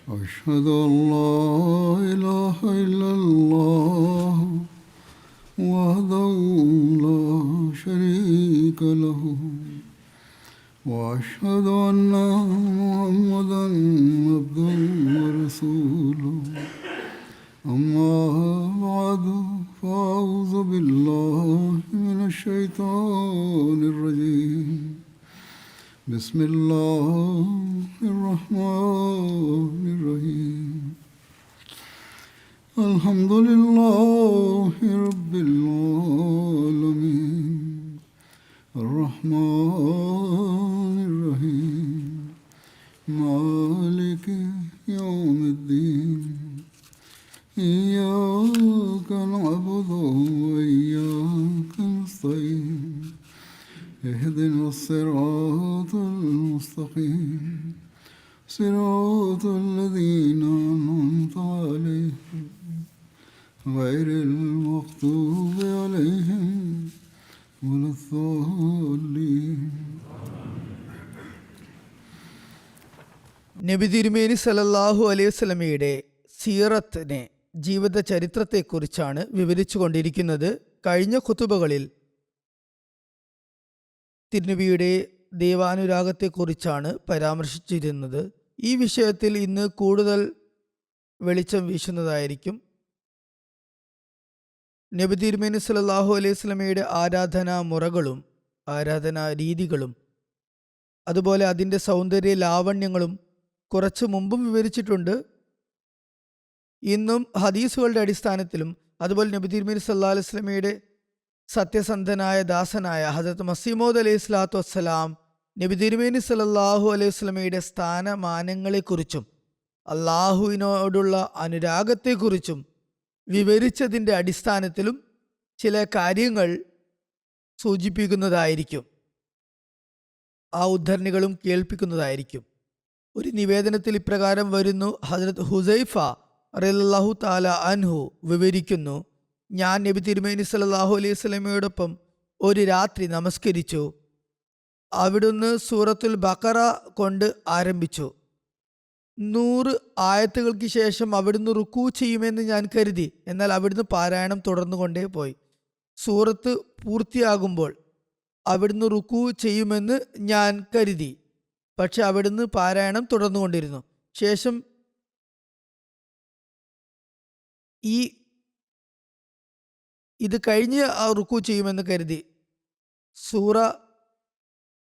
أشهد أن لا إله إلا الله وحده لا شريك له وأشهد أن محمدا عبده ورسوله أما بعد فأعوذ بالله من الشيطان الرجيم بسم الله الرحمن الرحيم الحمد لله رب العالمين الرحمن الرحيم مالك يوم الدين إياك نعبد وإياك نستعين اهدنا الصراط المستقيم صراط الذين أنعمت عليهم غير المغضوب عليهم ولا الضالين. നബി തിരുമേനി സല്ലല്ലാഹു അലൈഹി വസല്ലമയുടെ സീറത്തിനെ ജീവിത ചരിത്രത്തെക്കുറിച്ചാണ് വിവരിച്ചു കൊണ്ടിരിക്കുന്നത്. കഴിഞ്ഞ ഖുതുബകളിൽ തിരുനബിയുടെ ദൈവാനുരാഗത്തെക്കുറിച്ചാണ് പരാമർശിച്ചിരുന്നത്. ഈ വിഷയത്തിൽ ഇന്ന് കൂടുതൽ വെളിച്ചം വീശുന്നതായിരിക്കും. നബി തിരുമേനി സല്ലല്ലാഹു അലൈഹി വസല്ലമയുടെ ആരാധനാ മുറകളും ആരാധനാ രീതികളും അതുപോലെ അതിൻ്റെ സൗന്ദര്യ ലാവണ്യങ്ങളും കുറച്ച് മുമ്പും വിവരിച്ചിട്ടുണ്ട്. ഇന്നും ഹദീസുകളുടെ അടിസ്ഥാനത്തിലും അതുപോലെ നബി തിരുമേനി സല്ലല്ലാഹു അലൈഹി വസല്ലമയുടെ സത്യസന്ധനായ ദാസനായ ഹദരത്ത് മസീമോദ് അലൈഹി സ്വലാത്തു വസ്സലാം നബി തിരുമേനി സല്ലല്ലാഹു അലൈഹി വസല്ലമയുടെ സ്ഥാനമാനങ്ങളെക്കുറിച്ചും അള്ളാഹുവിനോടുള്ള അനുരാഗത്തെക്കുറിച്ചും വിവരിച്ചതിൻ്റെ അടിസ്ഥാനത്തിലും ചില കാര്യങ്ങൾ സൂചിപ്പിക്കുന്നതായിരിക്കും. ആ ഉദ്ധരണികളും കേൾപ്പിക്കുന്നതായിരിക്കും. ഒരു നിവേദനത്തിൽ ഇപ്രകാരം വരുന്നു. ഹസ്രത്ത് ഹുസൈഫ റളിയല്ലാഹു തആല അൻഹു വിവരിക്കുന്നു, ഞാൻ നബി തിരുമേനി സല്ലല്ലാഹു അലൈഹി വസല്ലമയോടൊപ്പം ഒരു രാത്രി നമസ്കരിച്ചു. അവിടുന്ന് സൂറത്തുൽ ബഖറ കൊണ്ട് ആരംഭിച്ചു. 100 ആയത്തുകൾക്ക് ശേഷം അവിടുന്ന് റുക്കൂ ചെയ്യുമെന്ന് ഞാൻ കരുതി. എന്നാൽ അവിടുന്ന് പാരായണം തുടർന്നുകൊണ്ടേ പോയി. സൂറത്ത് പൂർത്തിയാകുമ്പോൾ അവിടുന്ന് റുക്കൂ ചെയ്യുമെന്ന് ഞാൻ കരുതി, പക്ഷെ അവിടുന്ന് പാരായണം തുടർന്നുകൊണ്ടിരുന്നു. ശേഷം ഇത് കഴിഞ്ഞ് റുക്കൂ ചെയ്യുമെന്ന് കരുതി. സൂറ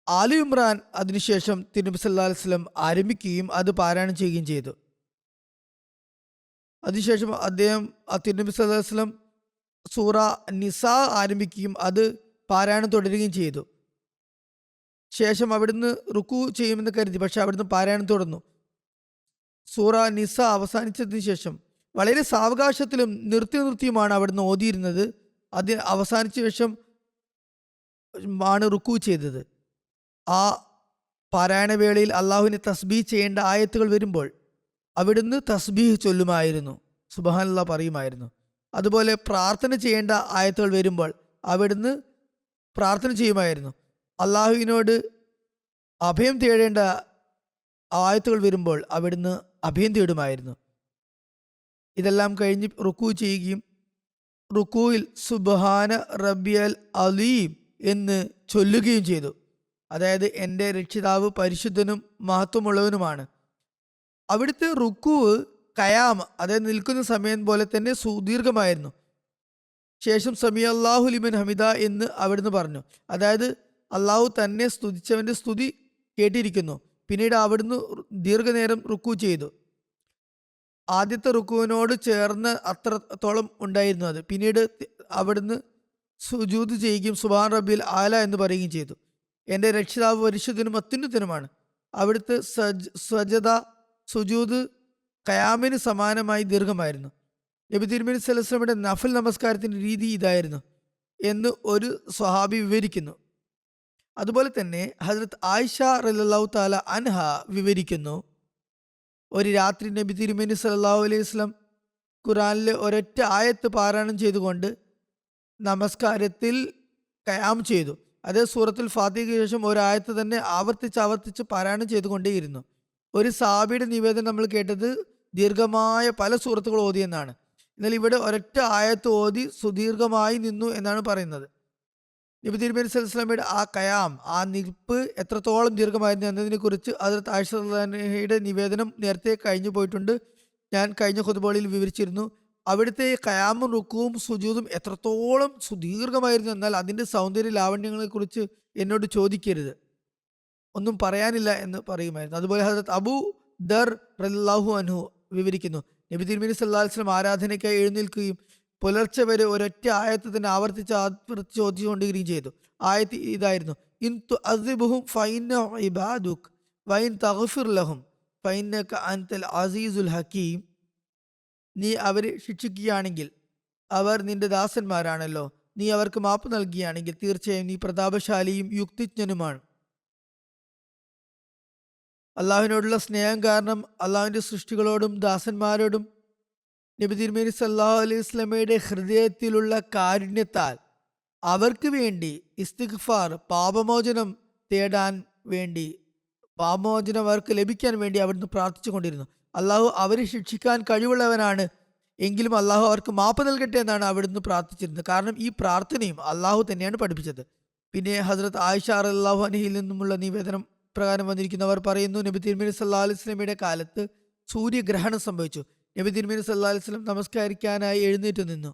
ആലി ഇമ്രാൻ അതിനുശേഷം തിരുനബി സല്ലല്ലാഹു അലൈഹി വസല്ലം ആരംഭിക്കുകയും അത് പാരായണം ചെയ്യുകയും ചെയ്തു. അതിനുശേഷം തിരുനബി സല്ലല്ലാഹു അലൈഹി വസല്ലം സൂറ നിസാ ആരംഭിക്കുകയും അത് പാരായണം തുടരുകയും ചെയ്തു. ശേഷം അവിടുന്ന് റുക്കൂ ചെയ്യുമെന്ന് കരുതി, പക്ഷെ അവിടുന്ന് പാരായണം തുടർന്നു. സൂറ നിസ അവസാനിച്ചതിന് ശേഷം വളരെ സാവകാശത്തിലും നിർത്തിയുമാണ് അവിടുന്ന് ഓതിയിരുന്നത്. അത് അവസാനിച്ച ശേഷം ആണ് റുക്കൂ ചെയ്തത്. ആ പാരായണവേളയിൽ അള്ളാഹുവിനെ തസ്ബീഹ് ചെയ്യേണ്ട ആയത്തുകൾ വരുമ്പോൾ അവിടുന്ന് തസ്ബീഹ് ചൊല്ലുമായിരുന്നു, സുബ്ഹാനല്ലാഹ് പറയുമായിരുന്നു. അതുപോലെ പ്രാർത്ഥന ചെയ്യേണ്ട ആയത്തുകൾ വരുമ്പോൾ അവിടുന്ന് പ്രാർത്ഥന ചെയ്യുമായിരുന്നു. അള്ളാഹുവിനോട് അഭയം തേടേണ്ട ആയത്തുകൾ വരുമ്പോൾ അവിടുന്ന് അഭയം തേടുമായിരുന്നു. ഇതെല്ലാം കഴിഞ്ഞ് റുക്കൂ ചെയ്യുകയും റുക്കൂയിൽ സുബ്ഹാന റബ്ബിയൽ അലീം എന്ന് ചൊല്ലുകയും ചെയ്തു. അതായത് എൻ്റെ രക്ഷിതാവ് പരിശുദ്ധനും മഹത്വമുള്ളവനുമാണ്. അവിടുത്തെ റുക്കൂ ഖയാം, അതായത് നിൽക്കുന്ന സമയം പോലെ തന്നെ സുദീർഘമായിരുന്നു. ശേഷം സമി അല്ലാഹു ലിമൻ ഹമിദ എന്ന് അവിടുന്ന് പറഞ്ഞു. അതായത് അള്ളാഹു തന്നെ സ്തുതിച്ചവൻ്റെ സ്തുതി കേട്ടിരിക്കുന്നു. പിന്നീട് അവിടുന്ന് ദീർഘനേരം റുക്കൂ ചെയ്തു. ആദ്യത്തെ റുക്കുവിനോട് ചേർന്ന് അത്രത്തോളം ഉണ്ടായിരുന്നു അത്. പിന്നീട് അവിടുന്ന് സുജൂദ് ചെയ്യുകയും സുബ്ഹാൻ റബ്ബിൽ ആല എന്ന് പറയുകയും ചെയ്തു. എൻ്റെ രക്ഷിതാവ് പരിശുദ്ധനും അത്യുന്നതനുമാണ്. അവിടുത്തെ സജദ സുജൂദ് ഖയാമിന് സമാനമായി ദീർഘമായിരുന്നു. നബി തിരുമേനി സല്ലല്ലാഹു അലൈഹി വസല്ലമയുടെ നഫൽ നമസ്കാരത്തിൻ്റെ രീതി ഇതായിരുന്നു എന്ന് ഒരു സ്വഹാബി വിവരിക്കുന്നു. അതുപോലെ തന്നെ ഹസ്രത്ത് ആയിഷ റളിയല്ലാഹു തആല അൻഹ വിവരിക്കുന്നു, ഒരു രാത്രി നബി തിരുമേനി സല്ലല്ലാഹു അലൈഹി വസല്ലം ഖുർആനിലെ ഒരൊറ്റ ആയത്ത് പാരായണം ചെയ്തുകൊണ്ട് നമസ്കാരത്തിൽ ഖയാം ചെയ്തു. അതേ സൂറത്തുൽ ഫാത്തിഹയ്ക്ക് ശേഷം ഒരായത്ത് തന്നെ ആവർത്തിച്ച് പാരായണം ചെയ്തുകൊണ്ടേയിരുന്നു. ഒരു സാബിയുടെ നിവേദനം നമ്മൾ കേട്ടത് ദീർഘമായ പല സൂറത്തുകൾ ഓതി എന്നാണ്. എന്നാൽ ഇവിടെ ഒരൊറ്റ ആയത്ത് ഓതി സുദീർഘമായി നിന്നു എന്നാണ് പറയുന്നത്. നബി തിരുമേനി സല്ലല്ലാഹു അലൈഹി വസല്ലമയുടെ ആ കയാം, ആ നിൽപ്പ് എത്രത്തോളം ദീർഘമായിരുന്നു എന്നതിനെ കുറിച്ച് ഹദ്റത്ത് ആയിഷ റളിയല്ലാഹു അൻഹയുടെ നിവേദനം നേരത്തെ കഴിഞ്ഞു പോയിട്ടുണ്ട്. ഞാൻ കഴിഞ്ഞ ഖുതുബകളിൽ വിവരിച്ചിരുന്നു. അവിടുത്തെ കയാമും റുക്കുവും സുജൂദും എത്രത്തോളം സുദീർഘമായിരുന്നു എന്നാൽ അതിൻ്റെ സൗന്ദര്യ ലാവണ്യങ്ങളെ കുറിച്ച് എന്നോട് ചോദിക്കരുത്, ഒന്നും പറയാനില്ല എന്ന് പറയുമായിരുന്നു. അതുപോലെ ഹദ്റത്ത് അബൂ ദർ റളിയല്ലാഹു അൻഹു വിവരിക്കുന്നു, നബി തിരുമേനി സല്ലല്ലാഹു അലൈഹി വസല്ലം ആരാധനയ്ക്കായി എഴുന്നേൽക്കുകയും പുലർച്ചെ വരെ ഒരൊറ്റ ആയത്ത് തന്നെ ആവർത്തിച്ച് ചോദിച്ചുകൊണ്ടിരിക്കുകയും ചെയ്തു. ആയത്ത് ഇതായിരുന്നു: ഇൻ തുഅദ്ദിബുഹും ഫഇന്ന ഇബാദുക് വഇൻ തഗ്ഫിർ ലഹും ഫഇന്നക അൻതൽ അസീസുൽ ഹകീം. നീ അവരെ ശിക്ഷിക്കുകയാണെങ്കിൽ അവർ നിന്റെ ദാസന്മാരാണല്ലോ, നീ അവർക്ക് മാപ്പ് നൽകുകയാണെങ്കിൽ തീർച്ചയായും നീ പ്രതാപശാലിയും യുക്തിജ്ഞനുമാണ്. അള്ളാഹുവിനോടുള്ള സ്നേഹം കാരണം അള്ളാഹുവിൻ്റെ സൃഷ്ടികളോടും ദാസന്മാരോടും നബി തിരുമേനി സല്ലല്ലാഹു അലൈഹി വസല്ലമയുടെ ഹൃദയത്തിലുള്ള കാരുണ്യത്താൽ അവർക്ക് വേണ്ടി ഇസ്തിഗ്ഫാർ, പാപമോചനം തേടാൻ വേണ്ടി, പാപമോചനം അവർക്ക് ലഭിക്കാൻ വേണ്ടി അവിടുന്ന് പ്രാർത്ഥിച്ചു കൊണ്ടിരുന്നു. അള്ളാഹു അവരെ ശിക്ഷിക്കാൻ കഴിവുള്ളവനാണ്, എങ്കിലും അള്ളാഹു അവർക്ക് മാപ്പ് നൽകട്ടെ എന്നാണ് അവിടുന്ന് പ്രാർത്ഥിച്ചിരുന്നത്. കാരണം ഈ പ്രാർത്ഥനയും അള്ളാഹു തന്നെയാണ് പഠിപ്പിച്ചത്. പിന്നെ ഹസ്രത്ത് ആയിഷ റളിയല്ലാഹു അൻഹയിൽ നിന്നുമുള്ള നിവേദനം പ്രകാരം വന്നിരിക്കുന്നവർ പറയുന്നു, നബി തിരുമേനി സല്ലല്ലാഹു അലൈഹി വസല്ലമയുടെ കാലത്ത് സൂര്യഗ്രഹണം സംഭവിച്ചു. നബി തിരുമേനി സല്ലല്ലാഹു അലൈഹി വസല്ലം നമസ്കരിക്കാനായി എഴുന്നേറ്റ് നിന്നു.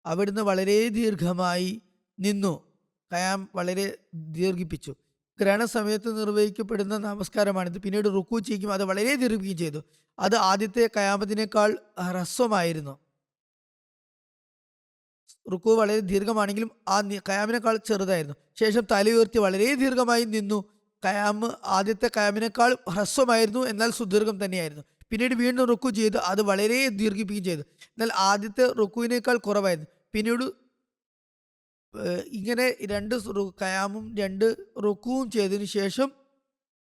അവിടുന്ന് വളരെ ദീർഘമായി നിന്നു, ഖയാം വളരെ ദീർഘിപ്പിച്ചു. ഗ്രഹണ സമയത്ത് നിർവഹിക്കപ്പെടുന്ന നമസ്കാരമാണിത്. പിന്നീട് റുക്കൂ ചെയ്യും, അത് വളരെ ദീർഘിപ്പിക്കുകയും ചെയ്തു. അത് ആദ്യത്തെ ഖയാമത്തിനേക്കാൾ ഹ്രസ്വമായിരുന്നു. റുക്കൂ വളരെ ദീർഘമാണെങ്കിലും ആ ഖയാമിനേക്കാൾ ചെറുതായിരുന്നു. ശേഷം തല ഉയർത്തി വളരെ ദീർഘമായി നിന്നു. ഖയാമ് ആദ്യത്തെ ഖയാമിനേക്കാൾ ഹ്രസ്വമായിരുന്നു, എന്നാൽ സുദീർഘം തന്നെയായിരുന്നു. പിന്നീട് വീണ്ടും റുക്കു ചെയ്തു, അത് വളരെ ദീർഘിപ്പിക്കുകയും ചെയ്തു, എന്നാൽ ആദ്യത്തെ റുക്കുവിനേക്കാൾ കുറവായിരുന്നു. പിന്നീട് ഇങ്ങനെ രണ്ട് ഖയാമും രണ്ട് റുക്കുവും ചെയ്തതിനു ശേഷം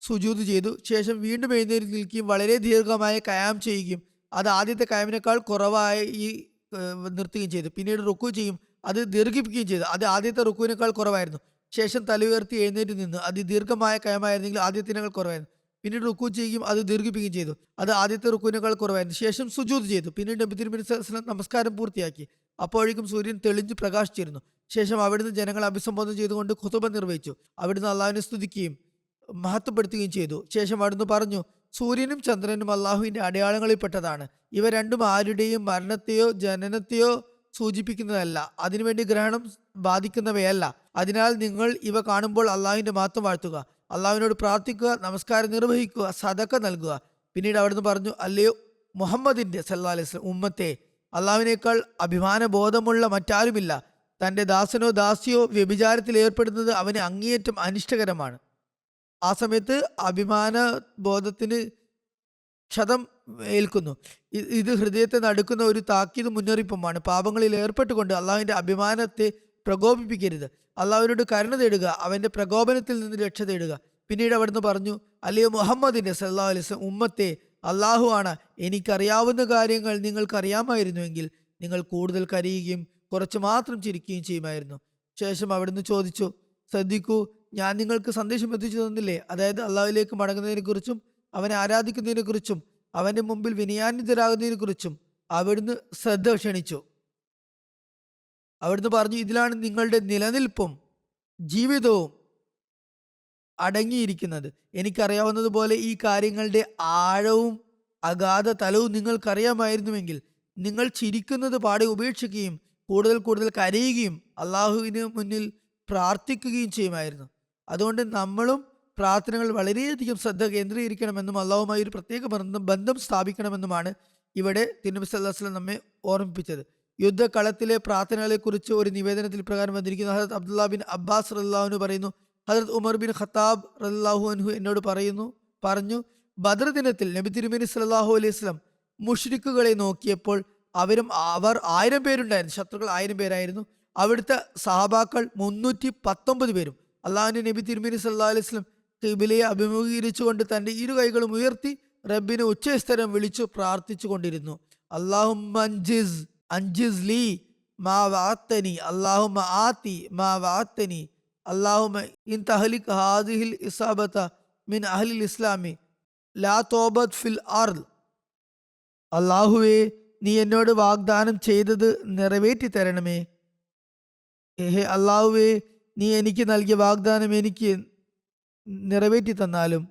സുജൂദ് ചെയ്തു. ശേഷം വീണ്ടും എഴുന്നേറ്റ് നിൽക്കുകയും വളരെ ദീർഘമായ ഖയാം ചെയ്യുകയും അത് ആദ്യത്തെ ഖയാമിനേക്കാൾ കുറവായി നിർത്തുകയും ചെയ്തു. പിന്നീട് റുക്കു ചെയ്യും, അത് ദീർഘിപ്പിക്കുകയും ചെയ്തു, അത് ആദ്യത്തെ റുക്കുവിനേക്കാൾ കുറവായിരുന്നു. ശേഷം തല ഉയർത്തി എഴുന്നേറ്റ് നിന്ന്, അത് ദീർഘമായ ഖയാമായിരുന്നെങ്കിൽ ആദ്യത്തിനേക്കാൾ കുറവായിരുന്നു. പിന്നീട് റുക്കു ചെയ്യുകയും അത് ദീർഘിപ്പിക്കുകയും ചെയ്തു, അത് ആദ്യത്തെ റുക്കുവിനേക്കാൾ കുറവായിരുന്നു. ശേഷം സുജൂദ് ചെയ്തു. പിന്നീട് നബി തിരുമേനി സല്ലല്ലാഹു അലൈഹി വസല്ലം നമസ്കാരം പൂർത്തിയാക്കി. അപ്പോഴേക്കും സൂര്യൻ തെളിഞ്ഞു പ്രകാശിച്ചിരുന്നു. ശേഷം അവിടുന്ന് ജനങ്ങളെ അഭിസംബോധന ചെയ്തുകൊണ്ട് ഖുതുബ നിർവഹിച്ചു. അവിടുന്ന് അള്ളാഹുവിനെ സ്തുതിക്കുകയും മഹത്വപ്പെടുത്തുകയും ചെയ്തു. ശേഷം അവിടുന്ന് പറഞ്ഞു, സൂര്യനും ചന്ദ്രനും അള്ളാഹുവിൻ്റെ അടയാളങ്ങളിൽപ്പെട്ടതാണ്. ഇവ രണ്ടും ആരുടെയും മരണത്തെയോ ജനനത്തെയോ സൂചിപ്പിക്കുന്നതല്ല, അതിനുവേണ്ടി ഗ്രഹണം ബാധിക്കുന്നവയല്ല. അതിനാൽ നിങ്ങൾ ഇവ കാണുമ്പോൾ അള്ളാഹുവിൻ്റെ മഹത്വം വാഴ്ത്തുക, അള്ളാഹുവിനോട് പ്രാർത്ഥിക്കുക, നമസ്കാരം നിർവഹിക്കുക, സദക്ക നൽകുക. പിന്നീട് അവിടുന്ന് പറഞ്ഞു, അല്ലയോ മുഹമ്മദിൻ്റെ സല്ലല്ലാഹു അലൈഹി വസല്ലം ഉമ്മത്തെ, അള്ളാഹുവിനേക്കാൾ അഭിമാനബോധമുള്ള മറ്റാരുമില്ല. തൻ്റെ ദാസനോ ദാസിയോ വ്യഭിചാരത്തിൽ ഏർപ്പെടുന്നത് അവന് അങ്ങേയറ്റം അനിഷ്ടകരമാണ്. ആ സമയത്ത് അഭിമാന ബോധത്തിന് ക്ഷതം ഏൽക്കുന്നു. ഇത് ഹൃദയത്തെ നടുക്കുന്ന ഒരു താക്കീത് മുന്നറിയിപ്പുമാണ്. പാപങ്ങളിൽ ഏർപ്പെട്ടുകൊണ്ട് അള്ളാഹുവിൻ്റെ അഭിമാനത്തെ പ്രകോപിപ്പിക്കരുത്. അള്ളാഹുവിനോട് കരുണ തേടുക, അവൻ്റെ പ്രകോപനത്തിൽ നിന്ന് രക്ഷ തേടുക. പിന്നീട് അവിടുന്ന് പറഞ്ഞു, അല്ലയോ മുഹമ്മദിൻ്റെ സല്ലല്ലാഹു അലൈഹി വസല്ലം ഉമ്മത്തെ, അള്ളാഹു ആണ്, എനിക്കറിയാവുന്ന കാര്യങ്ങൾ നിങ്ങൾക്കറിയാമായിരുന്നുവെങ്കിൽ നിങ്ങൾ കൂടുതൽ കരയുകയും കുറച്ച് മാത്രം ചിരിക്കുകയും ചെയ്യുമായിരുന്നു. ശേഷം അവിടുന്ന് ചോദിച്ചു, ശ്രദ്ധിക്കൂ, ഞാൻ നിങ്ങൾക്ക് സന്ദേശം എത്തിച്ചു തന്നില്ലേ? അതായത് അള്ളാഹുവിലേക്ക് മടങ്ങുന്നതിനെക്കുറിച്ചും അവനെ ആരാധിക്കുന്നതിനെക്കുറിച്ചും അവൻ്റെ മുമ്പിൽ വിനയാന്വിതരാകുന്നതിനെക്കുറിച്ചും അവിടുന്ന് ശ്രദ്ധ ക്ഷണിച്ചു. അവിടുന്ന് പറഞ്ഞു, ഇതിലാണ് നിങ്ങളുടെ നിലനിൽപ്പും ജീവിതവും അടങ്ങിയിരിക്കുന്നത്. എനിക്കറിയാവുന്നതുപോലെ ഈ കാര്യങ്ങളുടെ ആഴവും അഗാധ തലവും നിങ്ങൾക്കറിയാമായിരുന്നുവെങ്കിൽ നിങ്ങൾ ചിരിക്കുന്നത് പാടെ ഉപേക്ഷിക്കുകയും കൂടുതൽ കൂടുതൽ കരയുകയും അള്ളാഹുവിന് മുന്നിൽ പ്രാർത്ഥിക്കുകയും ചെയ്യുമായിരുന്നു. അതുകൊണ്ട് നമ്മളും പ്രാർത്ഥനകൾ വളരെയധികം ശ്രദ്ധ കേന്ദ്രീകരിക്കണമെന്നും അള്ളാഹുമായി ഒരു പ്രത്യേക ബന്ധം സ്ഥാപിക്കണമെന്നുമാണ് ഇവിടെ തിരുനബി സല്ലല്ലാഹു അലൈഹി വസല്ലം നമ്മെ ഓർമ്മിപ്പിച്ചത്. യുദ്ധകളത്തിലെ പ്രാർത്ഥനകളെക്കുറിച്ച് ഒരു നിവേദനത്തിൽ പ്രകാരം വന്നിരിക്കുന്നു. ഹദരത്ത് അബ്ദുല്ലാ ബിൻ അബ്ബാസ് റളിയല്ലാഹു അൻഹു പറയുന്നു, ഹദരത്ത് ഉമർ ബിൻ ഖത്താബ് റളിയല്ലാഹു അൻഹു എന്നോട് പറഞ്ഞു, ബദർ ദിനത്തിൽ നബി തിരുമേനി സല്ലല്ലാഹു അലൈഹി വസല്ലം മുശ്രിക്കുകളെ നോക്കിയപ്പോൾ അവർ 1000 പേരുണ്ടായിരുന്നു, ശത്രുക്കൾ 1000 പേരായിരുന്നു. അവിടുത്തെ സഹാബാക്കൾ 319 പേരും. അള്ളാഹുവിന്റെ നബി തിരുമേനി സല്ലല്ലാഹു അലൈഹി വസല്ലം ഖിബിലയെ അഭിമുഖീകരിച്ചുകൊണ്ട് തന്റെ ഇരു കൈകളും ഉയർത്തി റബ്ബിനെ ഉച്ചസ്ഥരം വിളിച്ചു പ്രാർത്ഥിച്ചു കൊണ്ടിരുന്നു. അല്ലാഹുമ്മ അൻജിസ് ലീ മാ വഅദ്തനി, അല്ലാഹുമ്മ ആതി മാ വഅദ്തനി, അല്ലാഹുമ്മ ഇൻ തഹ്ലിക് ഹാദിഹിൽ ഇസാബത മിൻ അഹ്ലിൽ ഇസ്ലാമി ലാ തോബത് ഫിൽ അർദ്. അള്ളാഹുവേ, നീ എന്നോട് വാഗ്ദാനം ചെയ്തത് നിറവേറ്റി തരണമേ. ഹേ അള്ളാഹുവേ, നീ എനിക്ക് നൽകിയ വാഗ്ദാനം എനിക്ക് നിറവേറ്റി തന്നാലും.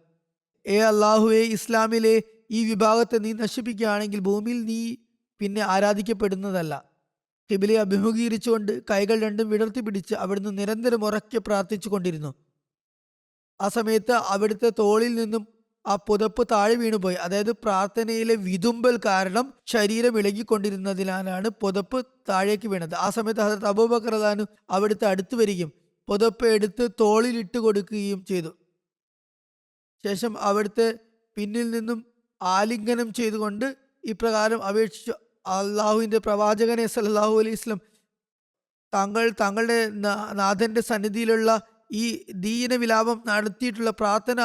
അള്ളാഹുവേ, ഇസ്ലാമിലെ ഈ വിഭാഗത്തെ നീ നശിപ്പിക്കുകയാണെങ്കിൽ ഭൂമിയിൽ നീ പിന്നെ ആരാധിക്കപ്പെടുന്നതല്ല. ഖിബിലെ അഭിമുഖീകരിച്ചുകൊണ്ട് കൈകൾ രണ്ടും വിടർത്തി പിടിച്ച് അവിടുന്ന് നിരന്തരം ഉറക്കെ പ്രാർത്ഥിച്ചു കൊണ്ടിരുന്നു. ആ സമയത്ത് അവിടുത്തെ തോളിൽ നിന്നും ആ പുതപ്പ് താഴെ വീണുപോയി. അതായത് പ്രാർത്ഥനയിലെ വിതുമ്പൽ കാരണം ശരീരം ഇളകിക്കൊണ്ടിരുന്നതിനാലാണ് പുതപ്പ് താഴേക്ക് വീണത്. ആ സമയത്ത് ഹദരത്ത് അബൂബക്കർ റളിയല്ലാഹു അൻഹു അവിടുത്തെ അടുത്ത് വരികയും പുതപ്പ് എടുത്ത് തോളിൽ ഇട്ട് കൊടുക്കുകയും ചെയ്തു. ശേഷം അവിടുത്തെ പിന്നിൽ നിന്നും ആലിംഗനം ചെയ്തുകൊണ്ട് ഇപ്രകാരം അപേക്ഷിച്ചു: അള്ളാഹുവിൻ്റെ പ്രവാചകനെ സല്ലല്ലാഹു അലൈഹി വസല്ലം, താങ്കളുടെ നാഥന്റെ സന്നിധിയിലുള്ള ഈ ദീനവിലാപം നടത്തിയിട്ടുള്ള പ്രാർത്ഥന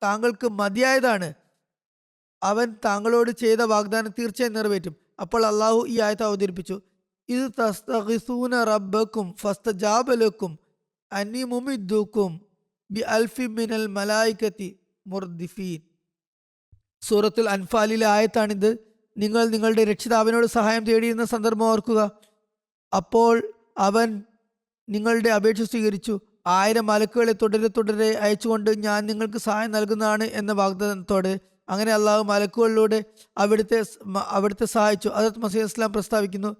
താങ്കൾക്ക് മതിയായതാണ്. അവൻ താങ്കളോട് ചെയ്ത വാഗ്ദാനം തീർച്ചയായും നിറവേറ്റും. അപ്പോൾ അള്ളാഹു ഈ ആയത്ത് അവതരിപ്പിച്ചു: ഇത് തസ്തഗിസൂന റബ്ബക്കും ഫസ്തജാബ ലക്കും അന്നി മുമിദ്ദുക്കും ബി അൽഫി മിനൽ മലായികത്തി മുർദിഫീൻ. സൂറത്തുൽ അൻഫാലിലെ ആയത്താണിത്. നിങ്ങൾ നിങ്ങളുടെ രക്ഷിതാവിനോട് സഹായം തേടിയിരുന്ന സന്ദർഭം ഓർക്കുക. അപ്പോൾ അവൻ നിങ്ങളുടെ അപേക്ഷ സ്വീകരിച്ചു. 1000 മലക്കുകളെ തുടരെ അയച്ചുകൊണ്ട് ഞാൻ നിങ്ങൾക്ക് സഹായം നൽകുന്നതാണ് എന്ന വാഗ്ദാനത്തോടെ. അങ്ങനെ അള്ളാഹു മലക്കുകളിലൂടെ അവിടുത്തെ സഹായിച്ചു. ഹദരത്ത് മസീഹ് ഇസ്ലാം പ്രസ്താവിക്കുന്നു,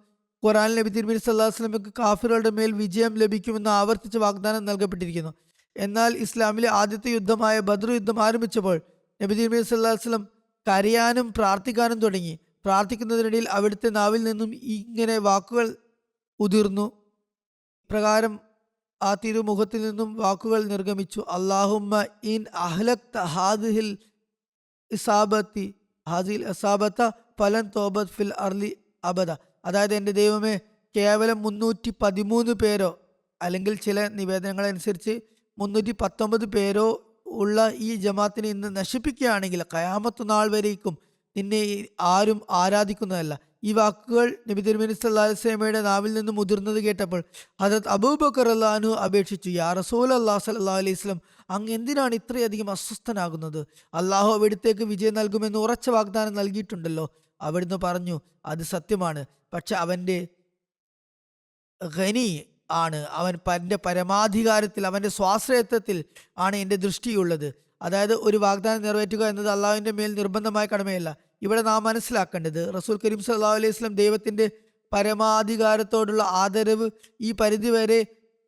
ഖുർആനിൽ നബി തിരുമേനി സല്ലല്ലാഹു അലൈഹി വസല്ലമയ്ക്ക് കാഫിറുകളുടെ മേൽ വിജയം ലഭിക്കുമെന്ന് ആവർത്തിച്ച് വാഗ്ദാനം നൽകപ്പെട്ടിരിക്കുന്നു. എന്നാൽ ഇസ്ലാമിലെ ആദ്യത്തെ യുദ്ധമായ ബദ്ർ യുദ്ധം ആരംഭിച്ചപ്പോൾ നബി തിരുമേനി സല്ലല്ലാഹു അലൈഹി വസല്ലം കരയാനും പ്രാർത്ഥിക്കാനും തുടങ്ങി. പ്രാർത്ഥിക്കുന്നതിനിടയിൽ അവിടുത്തെ നാവിൽ നിന്നും ഇങ്ങനെ വാക്കുകൾ ഉതിർന്നു. പ്രകാരം ആ തിരുമുഖത്തിൽ നിന്നും വാക്കുകൾ നിർഗമിച്ചു: അല്ലാഹുമ്മ ഇൻ അഹ്ലക്ത ഹാദിഹിൽ ഇസാബത്ത ഫലൻ തോബത് ഫിൽ അർലി അബദ. അതായത്, എൻ്റെ ദൈവമേ, കേവലം 313 പേരോ അല്ലെങ്കിൽ ചില നിവേദനങ്ങളനുസരിച്ച് 319 പേരോ ഉള്ള ഈ ജമാത്തിനെ ഇന്ന് നശിപ്പിക്കുകയാണെങ്കിൽ ഖയാമത്ത് നാൾ വരേക്കും നിന്നെ ആരും ആരാധിക്കുന്നതല്ല. ഈ വാക്കുകൾ നബി തിരുമേനി സല്ലല്ലാഹു അലൈഹി വസല്ലമയുടെ നാവിൽ നിന്നും മുതിർന്നത് കേട്ടപ്പോൾ ഹദരത്ത് അബൂബക്കർ റളിയല്ലാഹു അൻഹു അപേക്ഷിച്ചു: യാ റസൂലല്ലാഹി സ്വല്ലല്ലാഹു അലൈഹി വസല്ലം, അങ്ങ് എന്തിനാണ് ഇത്രയധികം അസ്വസ്ഥനാകുന്നത്? അള്ളാഹു അവിടുത്തേക്ക് വിജയം നൽകുമെന്ന് ഉറച്ച വാഗ്ദാനം നൽകിയിട്ടുണ്ടല്ലോ. അവിടുന്ന് പറഞ്ഞു: അത് സത്യമാണ്, പക്ഷെ അവൻ്റെ ഖനി ആണ്, അവൻ്റെ പരമാധികാരത്തിൽ, അവൻ്റെ സ്വാശ്രയത്വത്തിൽ ആണ് എൻ്റെ ദൃഷ്ടിയുള്ളത്. അതായത്, ഒരു വാഗ്ദാനം നിറവേറ്റുക എന്നത് അള്ളാഹുവിൻ്റെ മേൽ നിർബന്ധമായ കടമയല്ല. ഇവിടെ നാം മനസ്സിലാക്കേണ്ടത്, റസൂൽ കരീം സല്ലല്ലാഹു അലൈഹി വസല്ലം ദൈവത്തിൻ്റെ പരമാധികാരത്തോടുള്ള ആദരവ് ഈ പരിധിവരെ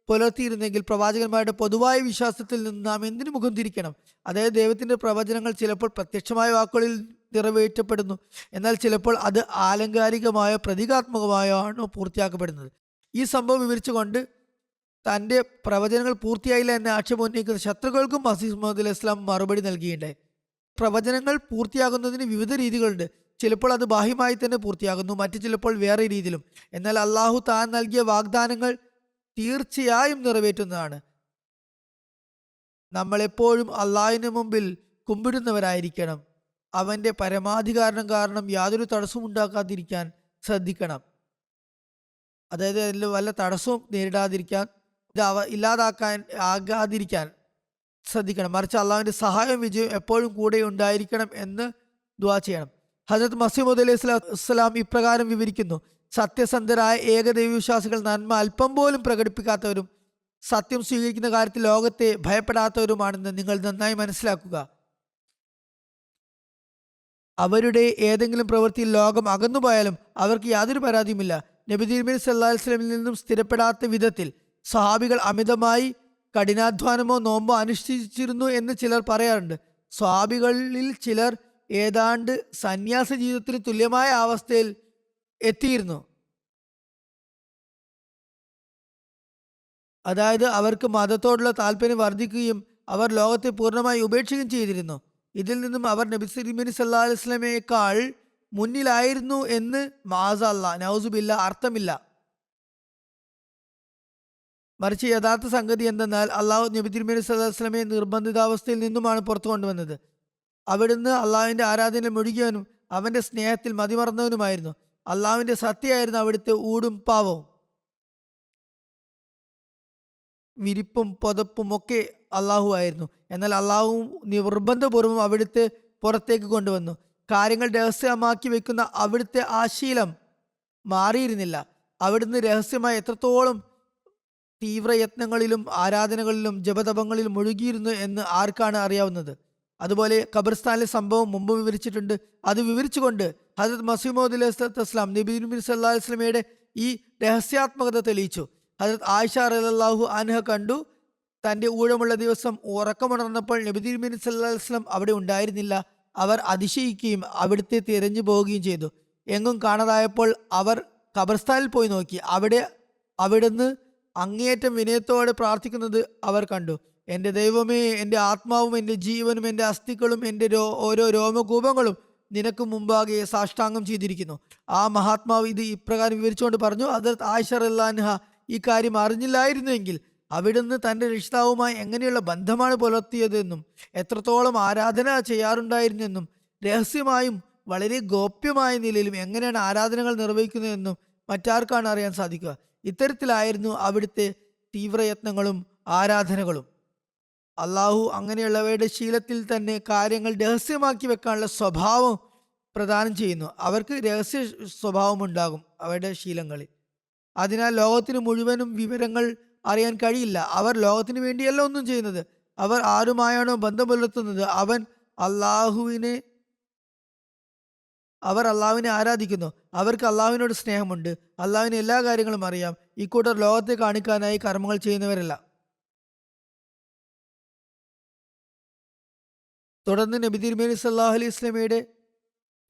പുലർത്തിയിരുന്നെങ്കിൽ പ്രവാചകന്മാരുടെ പൊതുവായ വിശ്വാസത്തിൽ നിന്ന് നാം എന്തിനു മുഖം തിരിക്കണം? അതായത്, ദൈവത്തിൻ്റെ പ്രവചനങ്ങൾ ചിലപ്പോൾ പ്രത്യക്ഷമായ വാക്കുകളിൽ നിറവേറ്റപ്പെടുന്നു, എന്നാൽ ചിലപ്പോൾ അത് ആലങ്കാരികമായോ പ്രതീകാത്മകമായോ ആണ് പൂർത്തിയാക്കപ്പെടുന്നത്. ഈ സംഭവം വിവരിച്ചുകൊണ്ട് തൻ്റെ പ്രവചനങ്ങൾ പൂർത്തിയായില്ല എന്ന ആക്ഷേപം ഉന്നയിക്കുന്ന ശത്രുക്കൾക്കും മസീഹ് മൗഊദ് അലൈഹി ഇസ്ലാം മറുപടി നൽകിയിട്ടുണ്ടായി. പ്രവചനങ്ങൾ പൂർത്തിയാകുന്നതിന് വിവിധ രീതികളുണ്ട്. ചിലപ്പോൾ അത് ബാഹ്യമായി തന്നെ പൂർത്തിയാകുന്നു, മറ്റു ചിലപ്പോൾ വേറെ രീതിയിലും. എന്നാൽ അള്ളാഹു താൻ നൽകിയ വാഗ്ദാനങ്ങൾ തീർച്ചയായും നിറവേറ്റുന്നതാണ്. നമ്മളെപ്പോഴും അള്ളാഹുവിന് മുമ്പിൽ കുമ്പിടുന്നവരായിരിക്കണം. അവൻ്റെ പരമാധികാരം കാരണം യാതൊരു തടസ്സവും ഉണ്ടാക്കാതിരിക്കാൻ ശ്രദ്ധിക്കണം. അതായത്, അതിൽ വല്ല തടസ്സവും നേരിടാതിരിക്കാൻ, ഇല്ലാതാക്കാൻ ആകാതിരിക്കാൻ ശ്രദ്ധിക്കണം. മറിച്ച് അള്ളാഹുവിൻ്റെ സഹായം വിജയം എപ്പോഴും കൂടെ ഉണ്ടായിരിക്കണം എന്ന് ദുആ ചെയ്യണം. ഹജരത്ത് മസീഹ് മൗഊദ് അലൈഹി സ്വലാം ഇപ്രകാരം വിവരിക്കുന്നു: സത്യസന്ധരായ ഏകദൈവവിശ്വാസികൾ നന്മ അല്പം പോലും പ്രകടിപ്പിക്കാത്തവരും സത്യം സ്വീകരിക്കുന്ന കാര്യത്തിൽ ലോകത്തെ ഭയപ്പെടാത്തവരുമാണെന്ന് നിങ്ങൾ നന്നായി മനസ്സിലാക്കുക. അവരുടെ ഏതെങ്കിലും പ്രവൃത്തിയിൽ ലോകം അകന്നുപോയാലും അവർക്ക് യാതൊരു പരാതിയുമില്ല. നബി തിരുമേനി സല്ലല്ലാഹു അലൈഹി വസല്ലമയിൽ നിന്നും സ്ഥിരപ്പെടാത്ത വിധത്തിൽ സ്വഹാബികൾ അമിതമായി കഠിനാധ്വാനമോ നോമ്പോ അനുഷ്ഠിച്ചിരുന്നു എന്ന് ചിലർ പറയാറുണ്ട്. സ്വഹാബികളിൽ ചിലർ ഏതാണ്ട് സന്യാസ ജീവിതത്തിന് തുല്യമായ അവസ്ഥയിൽ എത്തിയിരുന്നു. അതായത്, അവർക്ക് മതത്തോടുള്ള താല്പര്യം വർദ്ധിക്കുകയും അവർ ലോകത്തെ പൂർണ്ണമായി ഉപേക്ഷിക്കുകയും ചെയ്തിരുന്നു. ഇതിൽ നിന്നും അവർ നബി തിരുമേനി സല്ലല്ലാഹു അലൈഹി വസല്ലമയേക്കാൾ മുന്നിലായിരുന്നു എന്ന് മാഅസല്ലാഹ്, നൗസുബില്ലാ, അർത്ഥമില്ല. മറിച്ച് യഥാർത്ഥ സംഗതി എന്തെന്നാൽ അള്ളാഹു നബി തിരുമേനി സല്ലല്ലാഹു അലൈഹി വസല്ലമയെ നിർബന്ധിതാവസ്ഥയിൽ നിന്നുമാണ് പുറത്തു കൊണ്ടുവന്നത്. അവിടുന്ന് അള്ളാഹുവിൻ്റെ ആരാധനയിൽ മുഴുകിയവനും അവൻ്റെ സ്നേഹത്തിൽ മതിമറന്നവനുമായിരുന്നു. അള്ളാഹുവിൻ്റെ സത്യമായിരുന്നു അവിടുത്തെ ഊടും പാവവും. വിരിപ്പും പുതപ്പും ഒക്കെ അള്ളാഹു ആയിരുന്നു. എന്നാൽ അള്ളാഹു നിർബന്ധപൂർവ്വം അവിടുത്തെ പുറത്തേക്ക് കൊണ്ടുവന്നു. കാര്യങ്ങൾ രഹസ്യമാക്കി വെക്കുന്ന അവിടുത്തെ ആ ശീലം മാറിയിരുന്നില്ല. അവിടുന്ന് രഹസ്യമായി എത്രത്തോളം തീവ്രയത്നങ്ങളിലും ആരാധനകളിലും ജപതപങ്ങളിലും മുഴുകിയിരുന്നു എന്ന് ആർക്കാണ് അറിയാവുന്നത്. അതുപോലെ ഖബർസ്ഥാനിലെ സംഭവം മുമ്പ് വിവരിച്ചിട്ടുണ്ട്. അത് വിവരിച്ചുകൊണ്ട് ഹജരത് മസീമോദ് അലൈഹിസ്സലാം നബി സല്ലല്ലാഹു അലൈഹി വസല്ലമയുടെ ഈ രഹസ്യാത്മകത തെളിയിച്ചു. ഹജരത് ആയിഷ റളിയല്ലാഹു അൻഹ കണ്ടു, തന്റെ ഊഴമുള്ള ദിവസം ഉറക്കമുണർന്നപ്പോൾ നബി തിരുമേനി സല്ലല്ലാഹു അലൈഹി വസല്ലം അവിടെ ഉണ്ടായിരുന്നില്ല. അവർ അതിശയിക്കുകയും അവിടുത്തെ തിരഞ്ഞു പോവുകയും ചെയ്തു. എങ്ങും കാണാതായപ്പോൾ അവർ ഖബർസ്ഥാനിൽ പോയി നോക്കി. അവിടുന്ന് അങ്ങേയറ്റം വിനയത്തോടെ പ്രാർത്ഥിക്കുന്നത് അവർ കണ്ടു. എൻ്റെ ദൈവമേ, എൻ്റെ ആത്മാവും എൻ്റെ ജീവനും എൻ്റെ അസ്ഥികളും എൻ്റെ ഓരോ രോമകൂപങ്ങളും നിനക്ക് മുമ്പാകെ സാഷ്ടാംഗം ചെയ്തിരിക്കുന്നു. ആ മഹാത്മാവ് ഇത് ഇപ്രകാരം വിവരിച്ചുകൊണ്ട് പറഞ്ഞു, ഹദരത്ത് ആയിഷ റളിയല്ലാഹു അൻഹ ഈ കാര്യം അറിഞ്ഞില്ലായിരുന്നുവെങ്കിൽ അവിടുന്ന് തൻ്റെ രക്ഷിതാവുമായി എങ്ങനെയുള്ള ബന്ധമാണ് പുലർത്തിയതെന്നും എത്രത്തോളം ആരാധന ചെയ്യാറുണ്ടായിരുന്നെന്നും രഹസ്യമായും വളരെ ഗോപ്യമായ നിലയിലും എങ്ങനെയാണ് ആരാധനകൾ നിർവഹിക്കുന്നതെന്നും മറ്റാർക്കാണ് അറിയാൻ സാധിക്കുക. ഇത്തരത്തിലായിരുന്നു അവിടുത്തെ തീവ്രയത്നങ്ങളും ആരാധനകളും. അള്ളാഹു അങ്ങനെയുള്ളവയുടെ ശീലത്തിൽ തന്നെ കാര്യങ്ങൾ രഹസ്യമാക്കി വെക്കാനുള്ള സ്വഭാവം പ്രദാനം ചെയ്യുന്നു. അവർക്ക് രഹസ്യ സ്വഭാവം ഉണ്ടാകും അവരുടെ ശീലങ്ങളിൽ. അതിനാൽ ലോകത്തിന് മുഴുവനും വിവരങ്ങൾ അറിയാൻ കഴിയില്ല. അവർ ലോകത്തിന് വേണ്ടിയല്ല ഒന്നും ചെയ്യുന്നത്. അവർ ആരുമായാണോ ബന്ധം പുലർത്തുന്നത് അവർ അള്ളാഹുവിനെ ആരാധിക്കുന്നു. അവർക്ക് അള്ളാഹുവിനോട് സ്നേഹമുണ്ട്. അള്ളാഹുവിന് എല്ലാ കാര്യങ്ങളും അറിയാം. ഇക്കൂട്ടർ ലോകത്തെ കാണിക്കാനായി കർമ്മങ്ങൾ ചെയ്യുന്നവരല്ല. തുടർന്ന് നബി തിരുമേനി സല്ലല്ലാഹു അലൈഹി വസല്ലമയുടെ